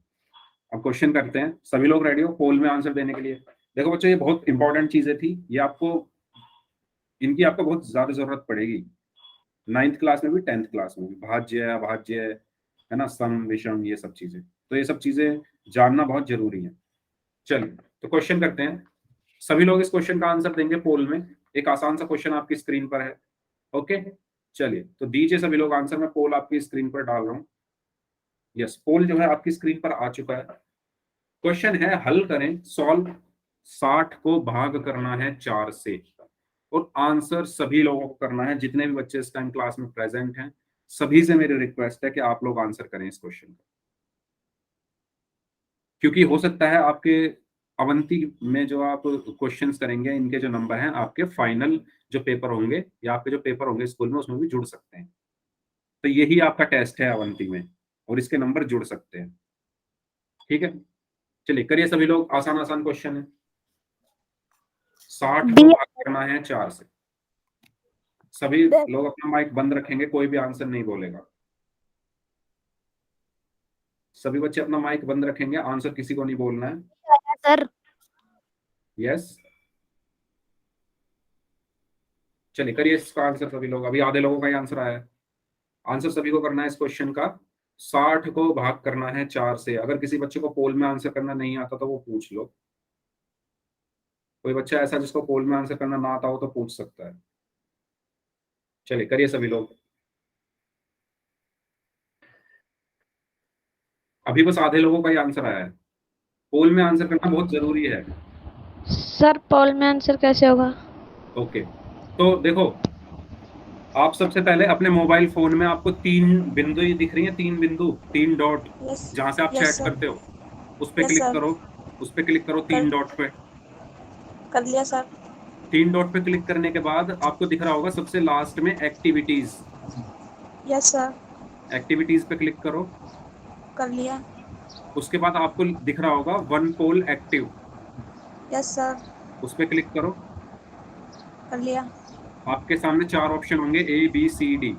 अब क्वेश्चन करते हैं। सभी लोग रेडी हो पोल में आंसर देने के लिए? देखो बच्चों, ये बहुत इंपॉर्टेंट चीजें थी, ये आपको इनकी आपको बहुत ज्यादा जरूरत पड़ेगी 9th क्लास में भी 10th क्लास में भी। भाज्य, अभाज्य, है ना, सम, विषम, ये सब चीजें, तो ये सब चीजें जानना बहुत जरूरी है। चलिए तो क्वेश्चन करते हैं। सभी लोग इस क्वेश्चन का आंसर देंगे पोल में। एक आसान सा क्वेश्चन आपकी स्क्रीन पर है। ओके, चलिए तो दीजिए सभी लोग आंसर। मैं पोल आपकी स्क्रीन पर डाल रहा हूँ। यस, पोल जो है आपकी स्क्रीन पर आ चुका है। क्वेश्चन है, हल करें, सॉल्व 60 को भाग करना है 4 से। और आंसर सभी लोगों को करना है, जितने भी बच्चे इस टाइम क्लास में प्रेजेंट हैं सभी से मेरी रिक्वेस्ट है कि आप लोग आंसर करें इस क्वेश्चन का। क्योंकि हो सकता है आपके अवंती में जो आप क्वेश्चंस करेंगे, इनके जो नंबर हैं आपके फाइनल जो पेपर होंगे या आपके जो पेपर होंगे स्कूल में, उसमें भी जुड़ सकते हैं। तो यही आपका टेस्ट है अवंती में, और इसके नंबर जुड़ सकते हैं। ठीक है, चलिए करिए सभी लोग। आसान आसान क्वेश्चन है। 60 को बी। भाग करना है 4 से। सभी लोग अपना माइक बंद रखेंगे, कोई भी आंसर नहीं बोलेगा। सभी बच्चे अपना माइक बंद रखेंगे, आंसर किसी को नहीं बोलना है। सर यस, चलिए करिए इसका आंसर सभी लोग। अभी आधे लोगों का ही आंसर आया है। आंसर सभी को करना है इस क्वेश्चन का। 60 को भाग करना है 4 से। अगर किसी बच्चे को पोल में आंसर करना नहीं आता तो वो पूछ लो। कोई बच्चा ऐसा जिसको पोल में आंसर करना ना आता हो तो पूछ सकता है। चलिए करिए सभी लोग। अभी बस आधे लोगों का ही आंसर आया है। पोल में आंसर करना बहुत जरूरी है। सर पोल में आंसर कैसे होगा? ओके, तो देखो, आप सबसे पहले अपने मोबाइल फोन में आपको 3 बिंदु ही दिख रही है, 3 बिंदु, 3 डॉट, यस जहां से आप यस चैट सर। करते हो, उस पे यस क्लिक सर। करो। उस पे क्लिक करो, कर 3 डॉट पे। कर लिया सर। 3 डॉट पे क्लिक करने के बाद आपको दिख रहा होगा सबसे लास्ट में एक्टिविटीज। Yes sir. एक्टिविटीज पे क्लिक करो। कर लिया। उसके बाद आपको दिख रहा होगा वन पोल एक्टिव। Yes sir. उस पे क्लिक करो। कर लिया। आपके सामने 4 ऑप्शन होंगे, ABCD।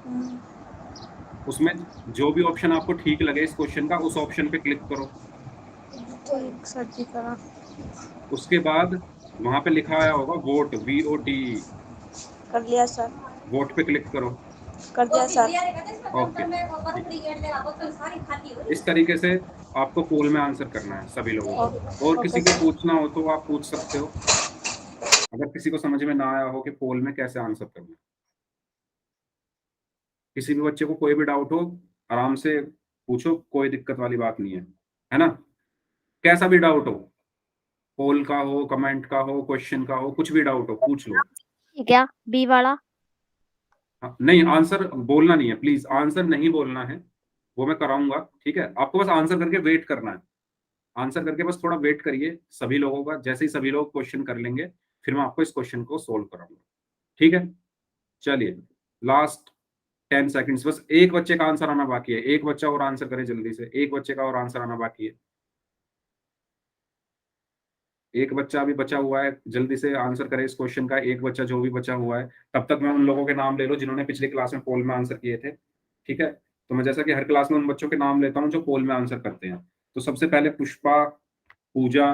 हम्म, उसमें जो भी ऑप्शन आपको ठीक लगे इस क्वेश्चन का, उस ऑप्शन पे क्लिक करो। ठीक सर जी, करा। उसके बाद वहां पे लिखा आया होगा वोट, VOT। कर लिया सर। वोट पे क्लिक करो। कर दिया सर। ओके, ठीक। इस तरीके से आपको पोल में आंसर करना है सभी लोगों को। और ओके किसी को सर। पूछना हो तो आप पूछ सकते हो, अगर किसी को समझ में ना आया हो कि पोल में कैसे आंसर करना है। किसी भी बच्चे को कोई भी डाउट हो, आराम से पूछो, कोई दिक्कत वाली बात नहीं है ना? कैसा भी डाउट हो, पोल का हो, कमेंट का हो, क्वेश्चन का हो, कुछ भी डाउट हो पूछ लो। क्या बी वाला? हाँ, नहीं आंसर बोलना नहीं है, प्लीज आंसर नहीं बोलना है, वो मैं कराऊंगा। ठीक है, आपको बस आंसर करके वेट करना है। आंसर करके बस थोड़ा वेट करिए सभी लोगों का। जैसे ही सभी लोग क्वेश्चन कर लेंगे, फिर मैं आपको इस क्वेश्चन को सोल्व कराऊंगा। ठीक है, चलिए लास्ट 10 सेकंड्स, बस एक बच्चे का आंसर आना बाकी है। एक बच्चा और आंसर करे जल्दी से, एक बच्चे का और आंसर आना बाकी है। एक बच्चा अभी बचा हुआ है, जल्दी से आंसर करे इस क्वेश्चन का। एक बच्चा जो भी बचा हुआ है, तब तक मैं उन लोगों के नाम ले लो जिन्होंने पिछली क्लास में पोल में आंसर किए थे। ठीक है, तो मैं जैसा कि हर क्लास में उन बच्चों के नाम लेता हूँ जो पोल में आंसर करते हैं। तो सबसे पहले पुष्पा, पूजा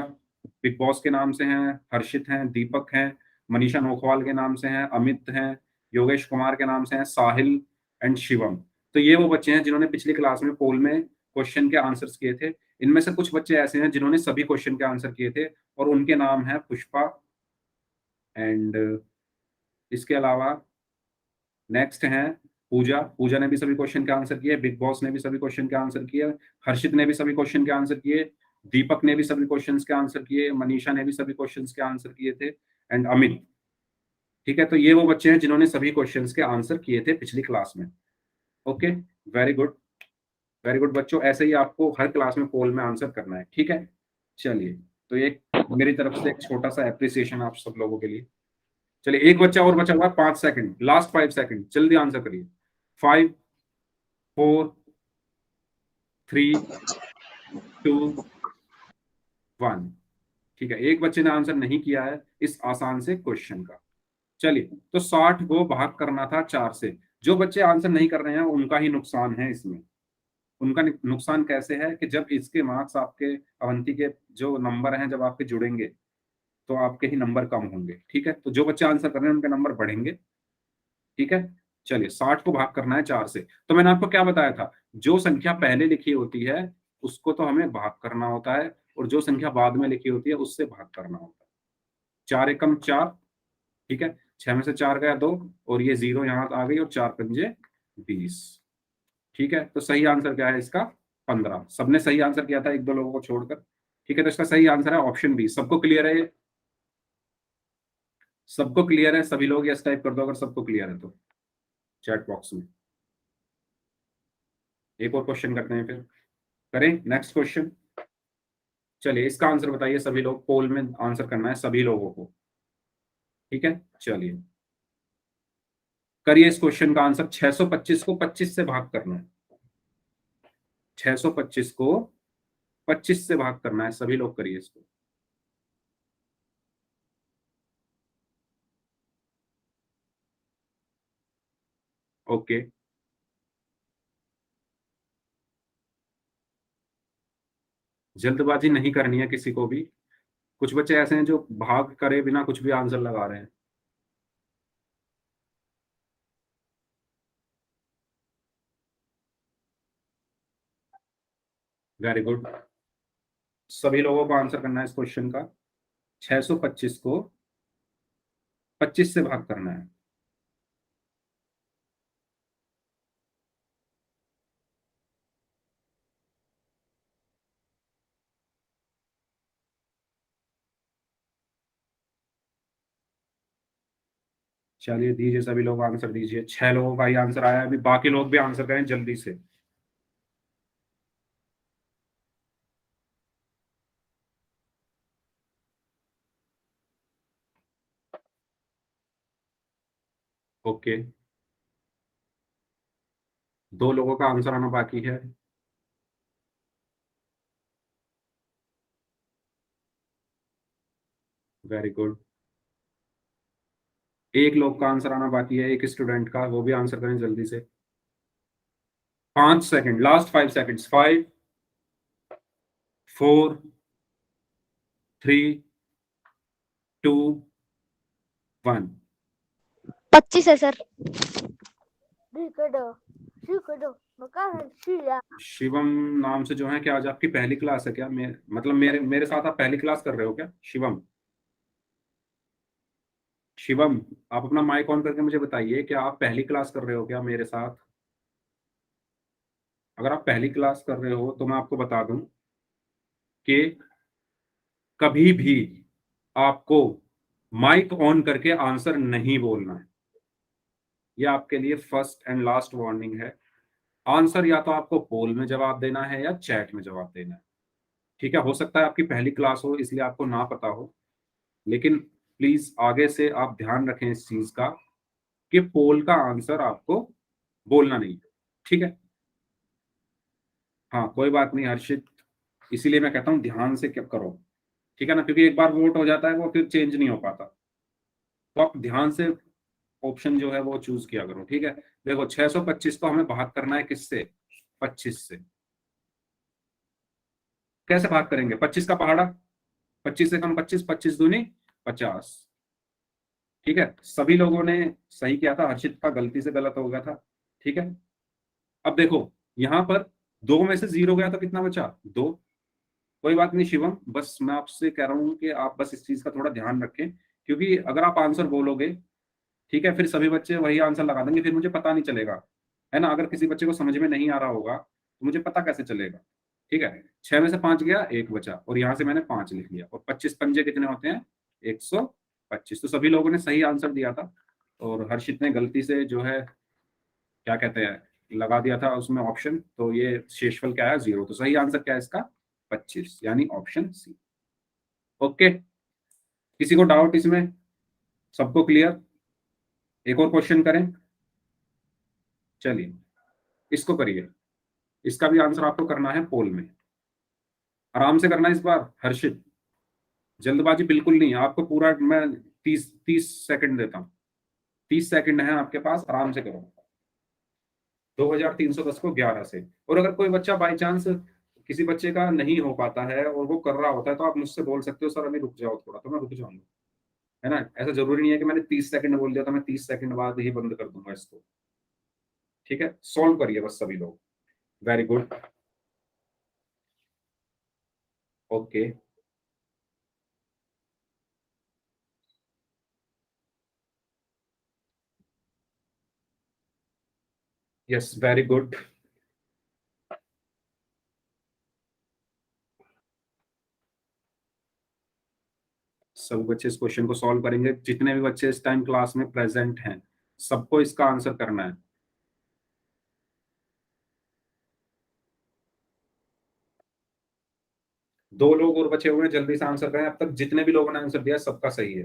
बिग बॉस के नाम से हैं, हर्षित हैं, दीपक हैं, मनीषा नोखवाल के नाम से हैं, अमित हैं, योगेश कुमार के नाम से हैं, साहिल एंड शिवम। तो ये वो बच्चे हैं जिन्होंने पिछली क्लास में पोल में क्वेश्चन के आंसर्स किए थे। इनमें से कुछ बच्चे ऐसे हैं जिन्होंने सभी क्वेश्चन के आंसर किए थे, और उनके नाम है पुष्पा एंड इसके अलावा नेक्स्ट हैं पूजा। पूजा ने भी सभी क्वेश्चन के आंसर किए, बिग बॉस ने भी सभी क्वेश्चन के आंसर किए, हर्षित ने भी सभी क्वेश्चन के आंसर किए, दीपक ने भी सभी क्वेश्चंस के आंसर किए, मनीषा ने भी सभी क्वेश्चंस के आंसर किए थे, एंड अमित। ठीक है, तो ये वो बच्चे हैं जिन्होंने सभी क्वेश्चंस के आंसर किए थे पिछली क्लास में। Okay, very good, very good बच्चों, ऐसे ही आपको हर क्लास में पोल में आंसर करना है। ठीक है, चलिए तो ये मेरी तरफ से एक छोटा सा एप्रिसिएशन आप सब लोगों के लिए। चलिए एक बच्चा और बचा हुआ है, 5 सेकंड, लास्ट 5 सेकंड, जल्दी आंसर करिए। 5, 4, 3, 2, 1। ठीक है, एक बच्चे ने आंसर नहीं किया है इस आसान से क्वेश्चन का। चलिए, तो 60 को भाग करना था 4 से। जो बच्चे आंसर नहीं कर रहे हैं उनका ही नुकसान है इसमें। उनका नुकसान कैसे है कि जब इसके मार्क्स आपके अवंती के जो नंबर हैं जब आपके जुड़ेंगे तो आपके ही नंबर कम होंगे। ठीक है, तो जो बच्चे आंसर कर रहे हैं उनके नंबर बढ़ेंगे। ठीक है, चलिए 60 को भाग करना है 4 से। तो मैंने आपको क्या बताया था, जो संख्या पहले लिखी होती है उसको तो हमें भाग करना होता है, और जो संख्या बाद में लिखी होती है उससे भाग करना होता है। 4 एकम 4, ठीक है, 6 में से 4 गया 2, और ये 0 यहाँ आ गई, और 4 पंजे 20। ठीक है, तो सही आंसर क्या है इसका? 15। सबने सही आंसर किया था, एक दो लोगों को छोड़कर। ठीक है, तो इसका सही आंसर है ऑप्शन बी। सबको क्लियर है ये? सबको क्लियर है? सभी लोग यस टाइप कर दो अगर सबको क्लियर है तो चैट बॉक्स में। एक और क्वेश्चन करते हैं, फिर करें नेक्स्ट क्वेश्चन। चलिए, इसका आंसर बताइए सभी लोग, पोल में आंसर करना है सभी लोगों को। ठीक है, चलिए करिए इस क्वेश्चन का आंसर। 625 को 25 से भाग करना है। 625 को 25 से भाग करना है, सभी लोग करिए इसको। ओके, जल्दबाजी नहीं करनी है किसी को भी। कुछ बच्चे ऐसे हैं जो भाग करे बिना कुछ भी आंसर लगा रहे हैं। वेरी गुड, सभी लोगों को आंसर करना है इस क्वेश्चन का। 625 को 25 से भाग करना है। चलिए दीजिए, सभी लोग आंसर दीजिए। 6 लोगों का ही आंसर आया है, अभी बाकी लोग भी आंसर करें जल्दी से। ओके, 2 लोगों का आंसर आना बाकी है। वेरी गुड, एक लोग का आंसर आना बाकी है, एक स्टूडेंट का, वो भी आंसर करें जल्दी से। 5 सेकंड, लास्ट 5 सेकंड्स। 5, 4, 3, 2, 1। 25 है सर। शिवम नाम से जो है, क्या आज आपकी पहली क्लास है क्या? मतलब मेरे मेरे साथ आप पहली क्लास कर रहे हो क्या शिवम? शिवम, आप अपना माइक ऑन करके मुझे बताइए, क्या आप पहली क्लास कर रहे हो क्या मेरे साथ? अगर आप पहली क्लास कर रहे हो तो मैं आपको बता दूं कि कभी भी आपको माइक ऑन करके आंसर नहीं बोलना है। ये आपके लिए फर्स्ट एंड लास्ट वार्निंग है। आंसर या तो आपको पोल में जवाब देना है या चैट में जवाब देना है। ठीक है, हो सकता है आपकी पहली क्लास हो इसलिए आपको ना पता हो, लेकिन प्लीज आगे से आप ध्यान रखें इस चीज का कि पोल का आंसर आपको बोलना नहीं है। ठीक है, हाँ कोई बात नहीं हर्षित, इसीलिए मैं कहता हूँ ध्यान से क्या करो। ठीक है ना, क्योंकि एक बार वोट हो जाता है वो फिर चेंज नहीं हो पाता। तो आप ध्यान से ऑप्शन जो है वो चूज किया करो। ठीक है, देखो 625 को हमें भाग करना है किससे? 25 से। कैसे भाग करेंगे? 25 का पहाड़ा, 25 से कम 25, 25 दूनी 50। ठीक है, सभी लोगों ने सही किया था, हर्षित का गलती से गलत हो गया था। ठीक है, अब देखो यहां पर 2 में से 0 गया तो कितना बचा? 2। कोई बात नहीं शिवम, बस मैं आपसे कह रहा हूं कि आप बस इस चीज का थोड़ा ध्यान रखें, क्योंकि अगर आप आंसर बोलोगे, ठीक है, फिर सभी बच्चे वही आंसर लगा देंगे, फिर मुझे पता नहीं चलेगा, है ना? अगर किसी बच्चे को समझ में नहीं आ रहा होगा तो मुझे पता कैसे चलेगा? ठीक है, 6 में से 5 गया, 1 बचा, और यहाँ से मैंने 5 लिख लिया, और 25 पंजे कितने होते हैं? 125। तो सभी लोगों ने सही आंसर दिया था, और हर्षित ने गलती से जो है क्या कहते हैं लगा दिया था उसमें ऑप्शन, तो ये शेषफल क्या है? 0। तो सही आंसर क्या है इसका? 25, यानी ऑप्शन सी। ओके, किसी को डाउट इसमें? सबको क्लियर? एक और क्वेश्चन करें, चलिए इसको करिए। इसका भी आंसर आपको करना है पोल में। आराम से करना इस बार हर्षित, जल्दबाजी बिल्कुल नहीं है आपको, पूरा मैं 30 सेकंड देता हूँ, 30 सेकंड है आपके पास, आराम से करो 2310 को 11 से। और अगर कोई बच्चा बाई चांस किसी बच्चे का नहीं हो पाता है और वो कर रहा होता है, तो आप मुझसे बोल सकते हो सर अभी रुक जाओ थोड़ा, तो मैं रुक जाऊंगा, है ना। ऐसा जरूरी नहीं है कि मैंने 30 सेकंड बोल दिया तो मैं 30 सेकंड बाद ही बंद कर दूंगा इसको। ठीक है, सॉल्व करिए बस सभी लोग। Very good. Okay, yes, very good. सब बच्चे इस क्वेश्चन को सॉल्व करेंगे, जितने भी बच्चे इस टाइम क्लास में प्रेजेंट हैं सबको इसका आंसर करना है। दो लोग और बचे हुए हैं, जल्दी से आंसर करें। अब तक जितने भी लोगों ने आंसर दिया सबका सही है।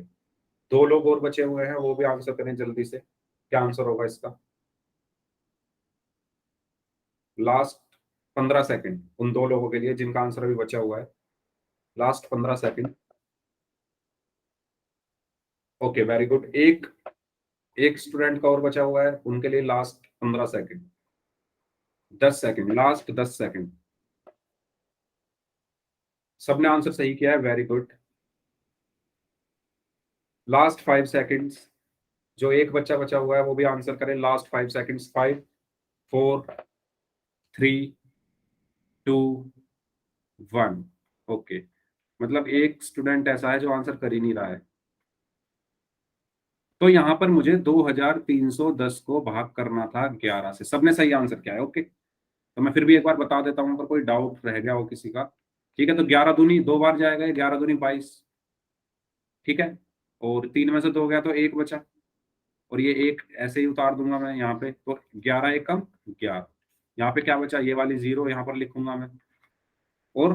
दो लोग और बचे हुए हैं, वो भी आंसर करें जल्दी से। क्या आंसर होगा इसका? लास्ट 15 सेकंड उन दो लोगों के लिए जिनका आंसर अभी बचा हुआ है, last 15 second. Okay, very good. एक एक स्टूडेंट का और बचा हुआ है, उनके लिए last 15 second, 10 second, last 10 second. सबने आंसर सही किया है, वेरी गुड। लास्ट 5 सेकंड्स, जो एक बच्चा बचा हुआ है वो भी आंसर करे, लास्ट 5 सेकंड्स। 5, 4, 3, 2, 1। ओके, मतलब एक स्टूडेंट ऐसा है जो आंसर कर ही नहीं रहा है। तो यहां पर मुझे 2310 को भाग करना था 11 से। सबने सही आंसर किया है, ओके। तो मैं फिर भी एक बार बता देता हूं, अगर कोई डाउट रह गया हो किसी का। ठीक है, तो 11 दूनी 2 बार जाएगा, 11 दूनी 22। ठीक है, और 3 में से 2 गया तो एक बचा, और ये एक ऐसे ही उतार दूंगा मैं यहाँ पे, तो 11 एक कम 11। यहाँ पे क्या बचा, ये वाली 0 यहाँ पर लिखूंगा मैं, और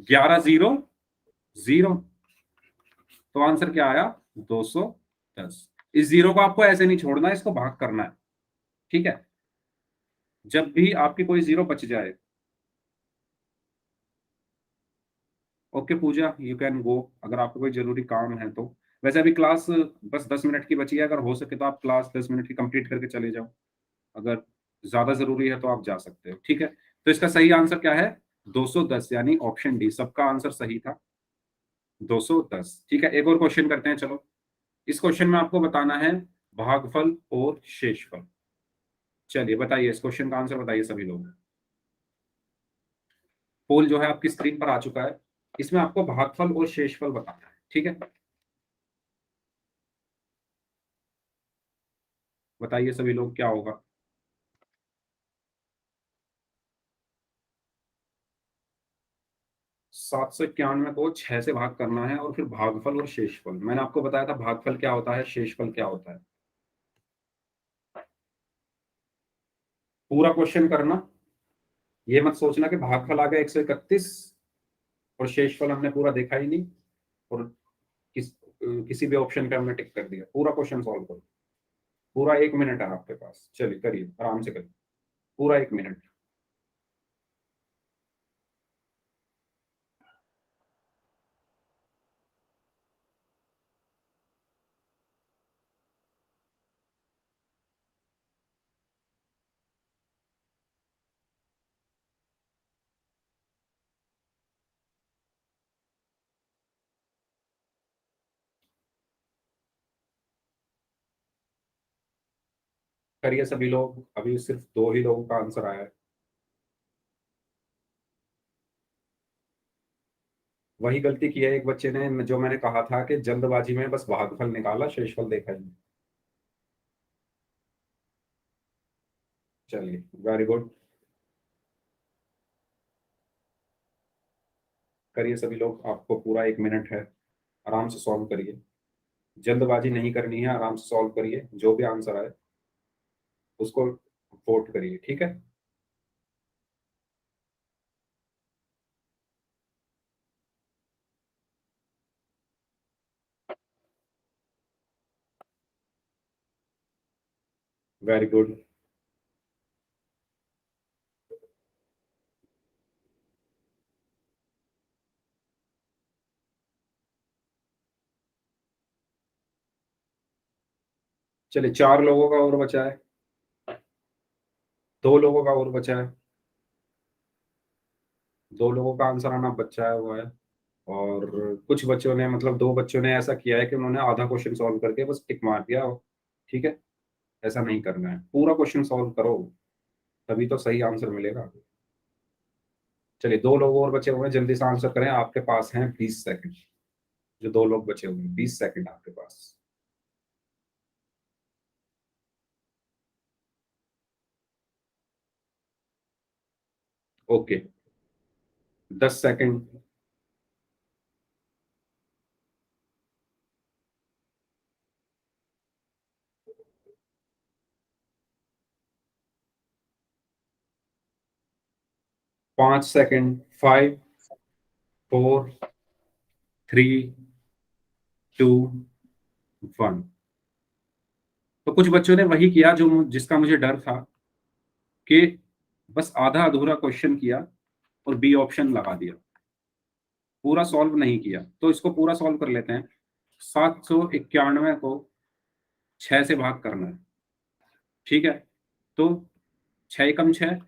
11 0 0। तो आंसर क्या आया? 210। इस 0 को आपको ऐसे नहीं छोड़ना, इसको भाग करना है। ठीक है, जब भी आपकी कोई 0 बच जाए। Okay Pooja, you can go, अगर आपको कोई जरूरी काम है तो। वैसे अभी क्लास बस 10 मिनट की बची है, अगर हो सके तो आप क्लास 10 मिनट की कंप्लीट करके चले जाओ। अगर ज्यादा जरूरी है तो आप जा सकते हो। ठीक है, तो इसका सही आंसर क्या है? 210, यानी ऑप्शन डी, सबका आंसर सही था 210। ठीक है, एक और क्वेश्चन करते हैं चलो। इस क्वेश्चन में आपको बताना है भागफल और शेषफल। चलिए बताइए, इस क्वेश्चन का आंसर बताइए सभी लोग। पोल जो है आपकी स्क्रीन पर आ चुका है। इसमें आपको भागफल और शेषफल बताना है। ठीक है, बताइए सभी लोग क्या होगा। 791 को 6 से भाग करना है, और फिर भागफल और शेषफल। मैंने आपको बताया था भागफल क्या होता है, शेषफल क्या होता है। पूरा क्वेश्चन करना, ये मत सोचना कि भागफल आ गया 131 और शेषफल हमने पूरा देखा ही नहीं, और किसी भी ऑप्शन पे हमने टिक कर दिया। पूरा क्वेश्चन सॉल्व करो, पूरा 1 मिनट है आपके पास, चलिए करिए, आराम से करिए, पूरा 1 मिनट। करिए सभी लोग, अभी सिर्फ 2 ही लोगों का आंसर आया है। वही गलती की है एक बच्चे ने, जो मैंने कहा था कि जल्दबाजी में बस भागफल निकाला, शेषफल देखा ही नहीं। चलिए, वेरी गुड। करिए सभी लोग, आपको पूरा 1 मिनट है, आराम से सॉल्व करिए। जल्दबाजी नहीं करनी है, आराम से सॉल्व करिए, जो भी आंसर आए उसको वोट करिए। ठीक है, वेरी गुड। चलिए 4 लोगों का और बचा है, 2 लोगों का और बचा है, 2 लोगों का आंसर आना बचा हुआ है। और कुछ बच्चों ने, मतलब 2 बच्चों ने ऐसा किया है कि उन्होंने आधा क्वेश्चन सॉल्व करके बस टिक मार दिया। ठीक है, ऐसा नहीं करना है, पूरा क्वेश्चन सॉल्व करो, तभी तो सही आंसर मिलेगा। चलिए 2 लोग और बचे हुए हैं, जल्दी से आंसर करें, आपके पास हैं 20 सेकंड। जो 2 लोग बचे हुए हैं, 20 सेकंड आपके पास। Okay, 10 second. 5 सेकंड। 5 4 3 2 1। तो कुछ बच्चों ने वही किया जो जिसका मुझे डर था, कि बस आधा अधूरा क्वेश्चन किया और बी ऑप्शन लगा दिया, पूरा सॉल्व नहीं किया। तो इसको पूरा सॉल्व कर लेते हैं। 791 को 6 से भाग करना है। ठीक है, तो 6 एकम 6,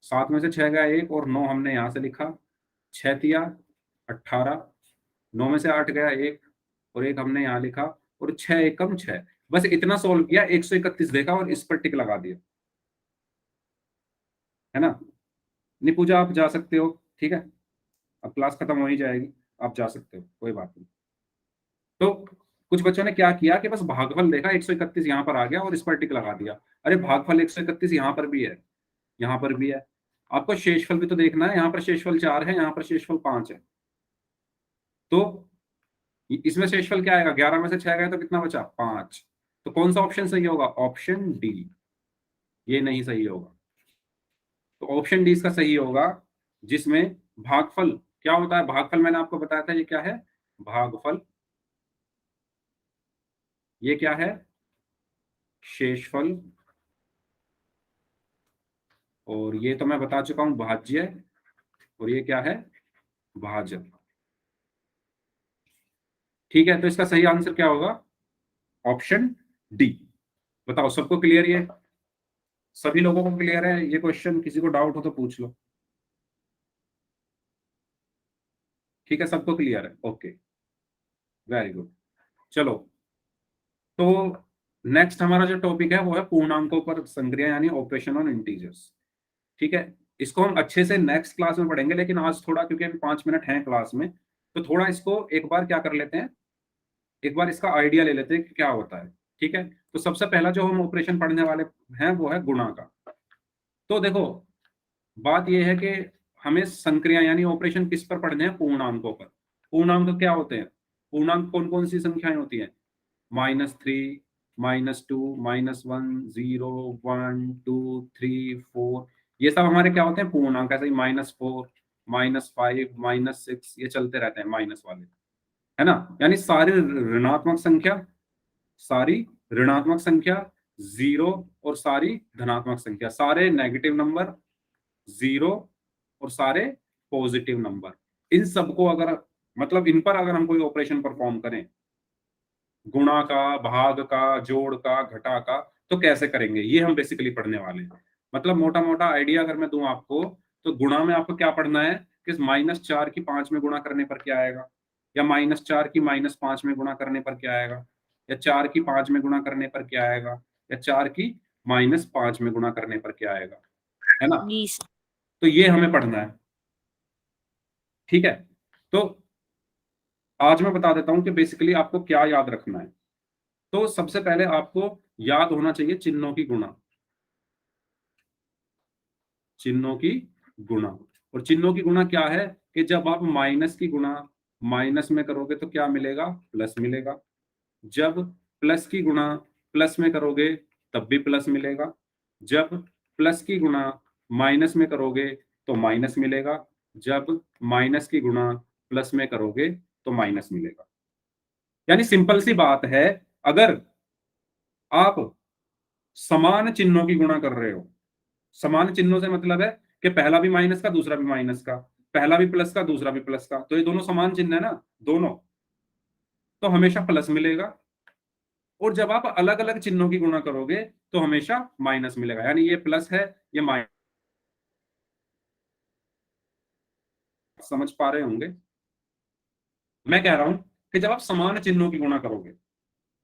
7 में से 6 गया 1 और 9 हमने यहां से लिखा, 6 तिया 18, 9 में से 8 गया 1 और 1 हमने यहाँ लिखा, और 6 एकम 6। बस इतना सॉल्व किया, 131 देखा और इस पर टिक लगा दिया, है ना। नहीं पूजा, आप जा सकते हो, ठीक है, अब क्लास खत्म हो ही जाएगी, आप जा सकते हो, कोई बात नहीं। तो कुछ बच्चों ने क्या किया कि बस भागफल देखा, 131 यहाँ पर आ गया और इस पर टिक लगा दिया। अरे भागफल 131 यहाँ पर भी है, यहाँ पर भी है, आपको शेषफल भी तो देखना है। यहाँ पर शेषफल 4 है, यहाँ पर शेषफल 5 है, तो इसमें शेषफल क्या आएगा, 11 में से 6 गए तो कितना बचा, 5। तो कौन सा ऑप्शन सही होगा, ऑप्शन डी। ये नहीं सही होगा, तो ऑप्शन डी इसका सही होगा, जिसमें भागफल क्या होता है। भागफल मैंने आपको बताया था, ये क्या है, भागफल। ये क्या है, शेषफल। और ये तो मैं बता चुका हूं, भाज्य। और ये क्या है, भाजक। ठीक है, तो इसका सही आंसर क्या होगा, ऑप्शन डी। बताओ सबको क्लियर, ये सभी लोगों को क्लियर है ये क्वेश्चन, किसी को डाउट हो तो पूछ लो। ठीक है, सबको क्लियर है, ओके, वेरी गुड। चलो, तो नेक्स्ट हमारा जो टॉपिक है वो है पूर्णांकों पर संक्रिया, यानी ऑपरेशन ऑन इंटीजर्स। ठीक है, इसको हम अच्छे से नेक्स्ट क्लास में पढ़ेंगे, लेकिन आज थोड़ा, क्योंकि अभी 5 मिनट हैं क्लास में, तो थोड़ा इसको एक बार क्या कर लेते हैं, एक बार इसका आइडिया ले लेते हैं कि क्या होता है। ठीक है, तो सबसे पहला जो हम ऑपरेशन पढ़ने वाले हैं वो है गुणा का। तो देखो, बात यह है कि हमें संक्रिया यानी ऑपरेशन किस पर पढ़ने हैं, पूर्णांकों पर। पूर्णांक क्या होते हैं, पूर्णांक कौन कौन सी संख्याएं होती हैं, -3, -2, -1, 0, 1, 2, 3, 4, ये सब हमारे क्या होते हैं, पूर्णांक। ऐसे ही -4, -5, -6, ये चलते रहते हैं माइनस वाले, है ना। यानी सारी ऋणात्मक संख्या, सारी ऋणात्मक संख्या, जीरो, और सारी धनात्मक संख्या, सारे नेगेटिव नंबर, जीरो, और सारे पॉजिटिव नंबर। इन सबको अगर, मतलब इन पर अगर हम कोई ऑपरेशन परफॉर्म करें, गुणा का, भाग का, जोड़ का, घटा का, तो कैसे करेंगे, ये हम बेसिकली पढ़ने वाले हैं। मतलब मोटा मोटा आइडिया अगर मैं दूं आपको, तो गुणा में आपको क्या पढ़ना है कि -4 की 5 में गुणा करने पर क्या आएगा, या -4 की -5 में गुणा करने पर क्या आएगा, या 4 की 5 में गुणा करने पर क्या आएगा, या 4 की -5 में गुणा करने पर क्या आएगा, है ना। तो ये हमें पढ़ना है, ठीक है। तो आज मैं बता देता हूं कि बेसिकली आपको क्या याद रखना है। तो सबसे पहले आपको याद होना चाहिए चिन्हों की गुणा, चिन्हों की गुणा। और चिन्हों की गुणा क्या है कि जब आप माइनस की गुणा माइनस में करोगे तो क्या मिलेगा, प्लस मिलेगा। जब प्लस की गुणा प्लस में करोगे तब भी प्लस मिलेगा। जब प्लस की गुणा माइनस में करोगे तो माइनस मिलेगा। जब माइनस की गुणा प्लस में करोगे तो माइनस मिलेगा। यानी सिंपल सी बात है, अगर आप समान चिन्हों की गुणा कर रहे हो, समान चिन्हों से मतलब है कि पहला भी माइनस का दूसरा भी माइनस का, पहला भी प्लस का दूसरा भी प्लस का, तो ये दोनों समान चिन्ह है ना, दोनों, तो हमेशा प्लस मिलेगा। और जब आप अलग अलग चिन्हों की गुणा करोगे तो हमेशा माइनस मिलेगा, यानी ये प्लस है, ये माइनस। समझ पा रहे होंगे? मैं कह रहा हूं कि जब आप समान चिन्हों की गुणा करोगे,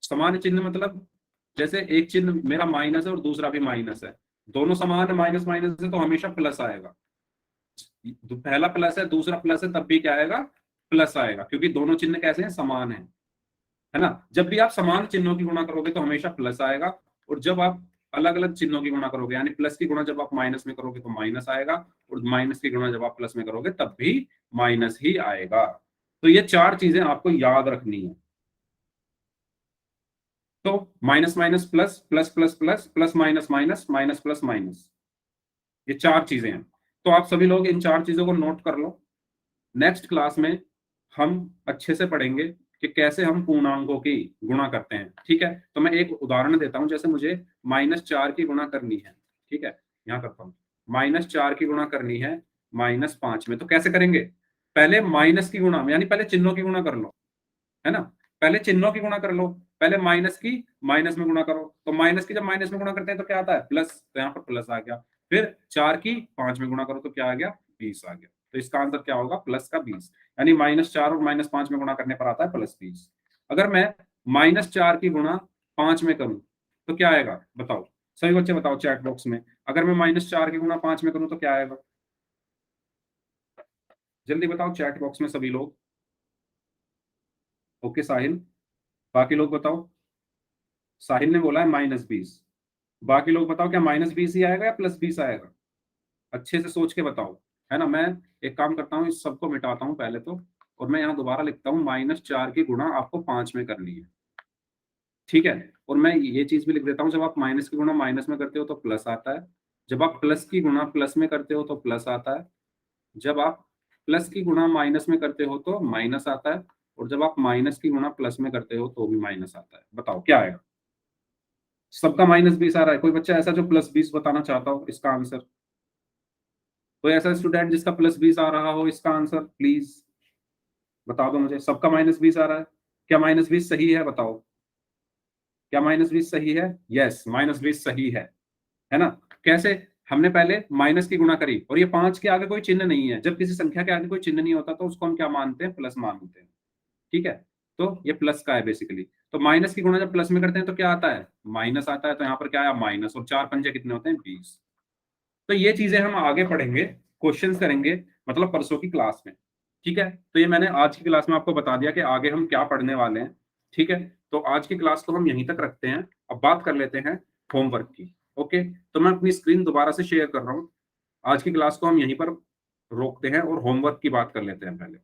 समान चिन्ह मतलब जैसे एक चिन्ह मेरा माइनस है और दूसरा भी माइनस है, दोनों समान है, माइनस माइनस है, तो हमेशा प्लस आएगा। पहला प्लस है, दूसरा प्लस है, तब भी क्या आएगा? प्लस आएगा, क्योंकि दोनों चिन्ह कैसे हैं? समान है ना। जब भी आप समान चिन्हों की गुणा करोगे तो हमेशा प्लस आएगा, और जब आप अलग अलग चिन्हों की गुणा करोगे, यानी प्लस की गुणा जब आप माइनस में करोगे तो माइनस आएगा, और माइनस की गुणा जब आप प्लस में करोगे तब भी माइनस ही आएगा। तो ये चार चीजें आपको याद रखनी है। तो minus minus plus, plus plus plus, plus minus minus, minus plus minus, ये चार चीजें हैं। तो आप सभी लोग इन चार चीजों को नोट कर लो। नेक्स्ट क्लास में हम अच्छे से पढ़ेंगे कि कैसे हम पूर्णांकों की गुणा करते हैं, ठीक है। तो मैं एक उदाहरण देता हूं, जैसे मुझे -4 की गुणा करनी है, ठीक है, यहां करता हूं, -4 की गुणा करनी है -5 में, तो कैसे करेंगे? पहले माइनस की गुणा, यानी पहले चिन्हों की गुणा कर लो, है ना। पहले चिन्हों की गुणा कर लो, पहले माइनस की माइनस में गुणा करो, तो माइनस की जब माइनस में गुणा करते हैं तो क्या आता है? प्लस, तो यहाँ पर प्लस आ गया। फिर 4 की 5 में गुणा करो तो क्या आ गया? 20 आ गया। तो इसका आंसर क्या होगा? प्लस का 20, यानी -4 और -5 में गुणा करने पर आता है +20। अगर मैं -4 की गुणा 5 में करूं तो क्या आएगा? बताओ सभी बच्चे, बताओ चैट बॉक्स में, अगर मैं -4 की गुणा 5 में करूं तो क्या आएगा? जल्दी बताओ चैट बॉक्स में सभी लोग। ओके साहिल, बाकी लोग बताओ। साहिल ने बोला है -20, बाकी लोग बताओ क्या -20 ही आएगा या +20 आएगा? अच्छे से सोच के बताओ, है ना। मैं एक काम करता हूँ, इस सबको मिटाता हूँ पहले तो, और मैं यहाँ दोबारा लिखता हूँ -4 की गुणा आपको 5 में करनी है, ठीक है। और मैं ये चीज भी लिख देता हूँ, जब आप माइनस की गुणा माइनस में करते हो तो प्लस आता है, जब आप प्लस की गुणा प्लस में करते हो तो प्लस आता है, जब आप प्लस की गुणा माइनस में करते हो तो माइनस आता है, और जब आप माइनस की गुणा प्लस में करते हो तो भी माइनस आता है। बताओ क्या आएगा? सबका -20 आ रहा है। कोई बच्चा ऐसा जो +20 बताना चाहता हो इसका आंसर? कोई ऐसा स्टूडेंट जिसका +20 आ रहा हो इसका आंसर प्लीज बता दो मुझे। सबका -20 आ रहा है? क्या -20 सही है? बताओ, क्या -20 सही है? यस, -20 सही है ना। कैसे? हमने पहले माइनस की गुणा करी, और ये 5 के आगे कोई चिन्ह नहीं है। जब किसी संख्या के आगे कोई चिन्ह नहीं होता तो उसको हम क्या मानते हैं? प्लस मानते हैं, ठीक है। तो ये प्लस का है बेसिकली। तो माइनस की गुणा जब प्लस में करते हैं तो क्या आता है? माइनस आता है। तो यहाँ पर क्या आया? माइनस, और 4 पंजे कितने होते हैं? 20। तो ये चीजें हम आगे पढ़ेंगे, क्वेश्चंस करेंगे, मतलब परसों की क्लास में, ठीक है। तो ये मैंने आज की क्लास में आपको बता दिया कि आगे हम क्या पढ़ने वाले हैं, ठीक है। तो आज की क्लास को हम यहीं तक रखते हैं। अब बात कर लेते हैं होमवर्क की। ओके, तो मैं अपनी स्क्रीन दोबारा से शेयर कर रहा हूँ। आज की क्लास को हम यहीं पर रोकते हैं और होमवर्क की बात कर लेते हैं पहले।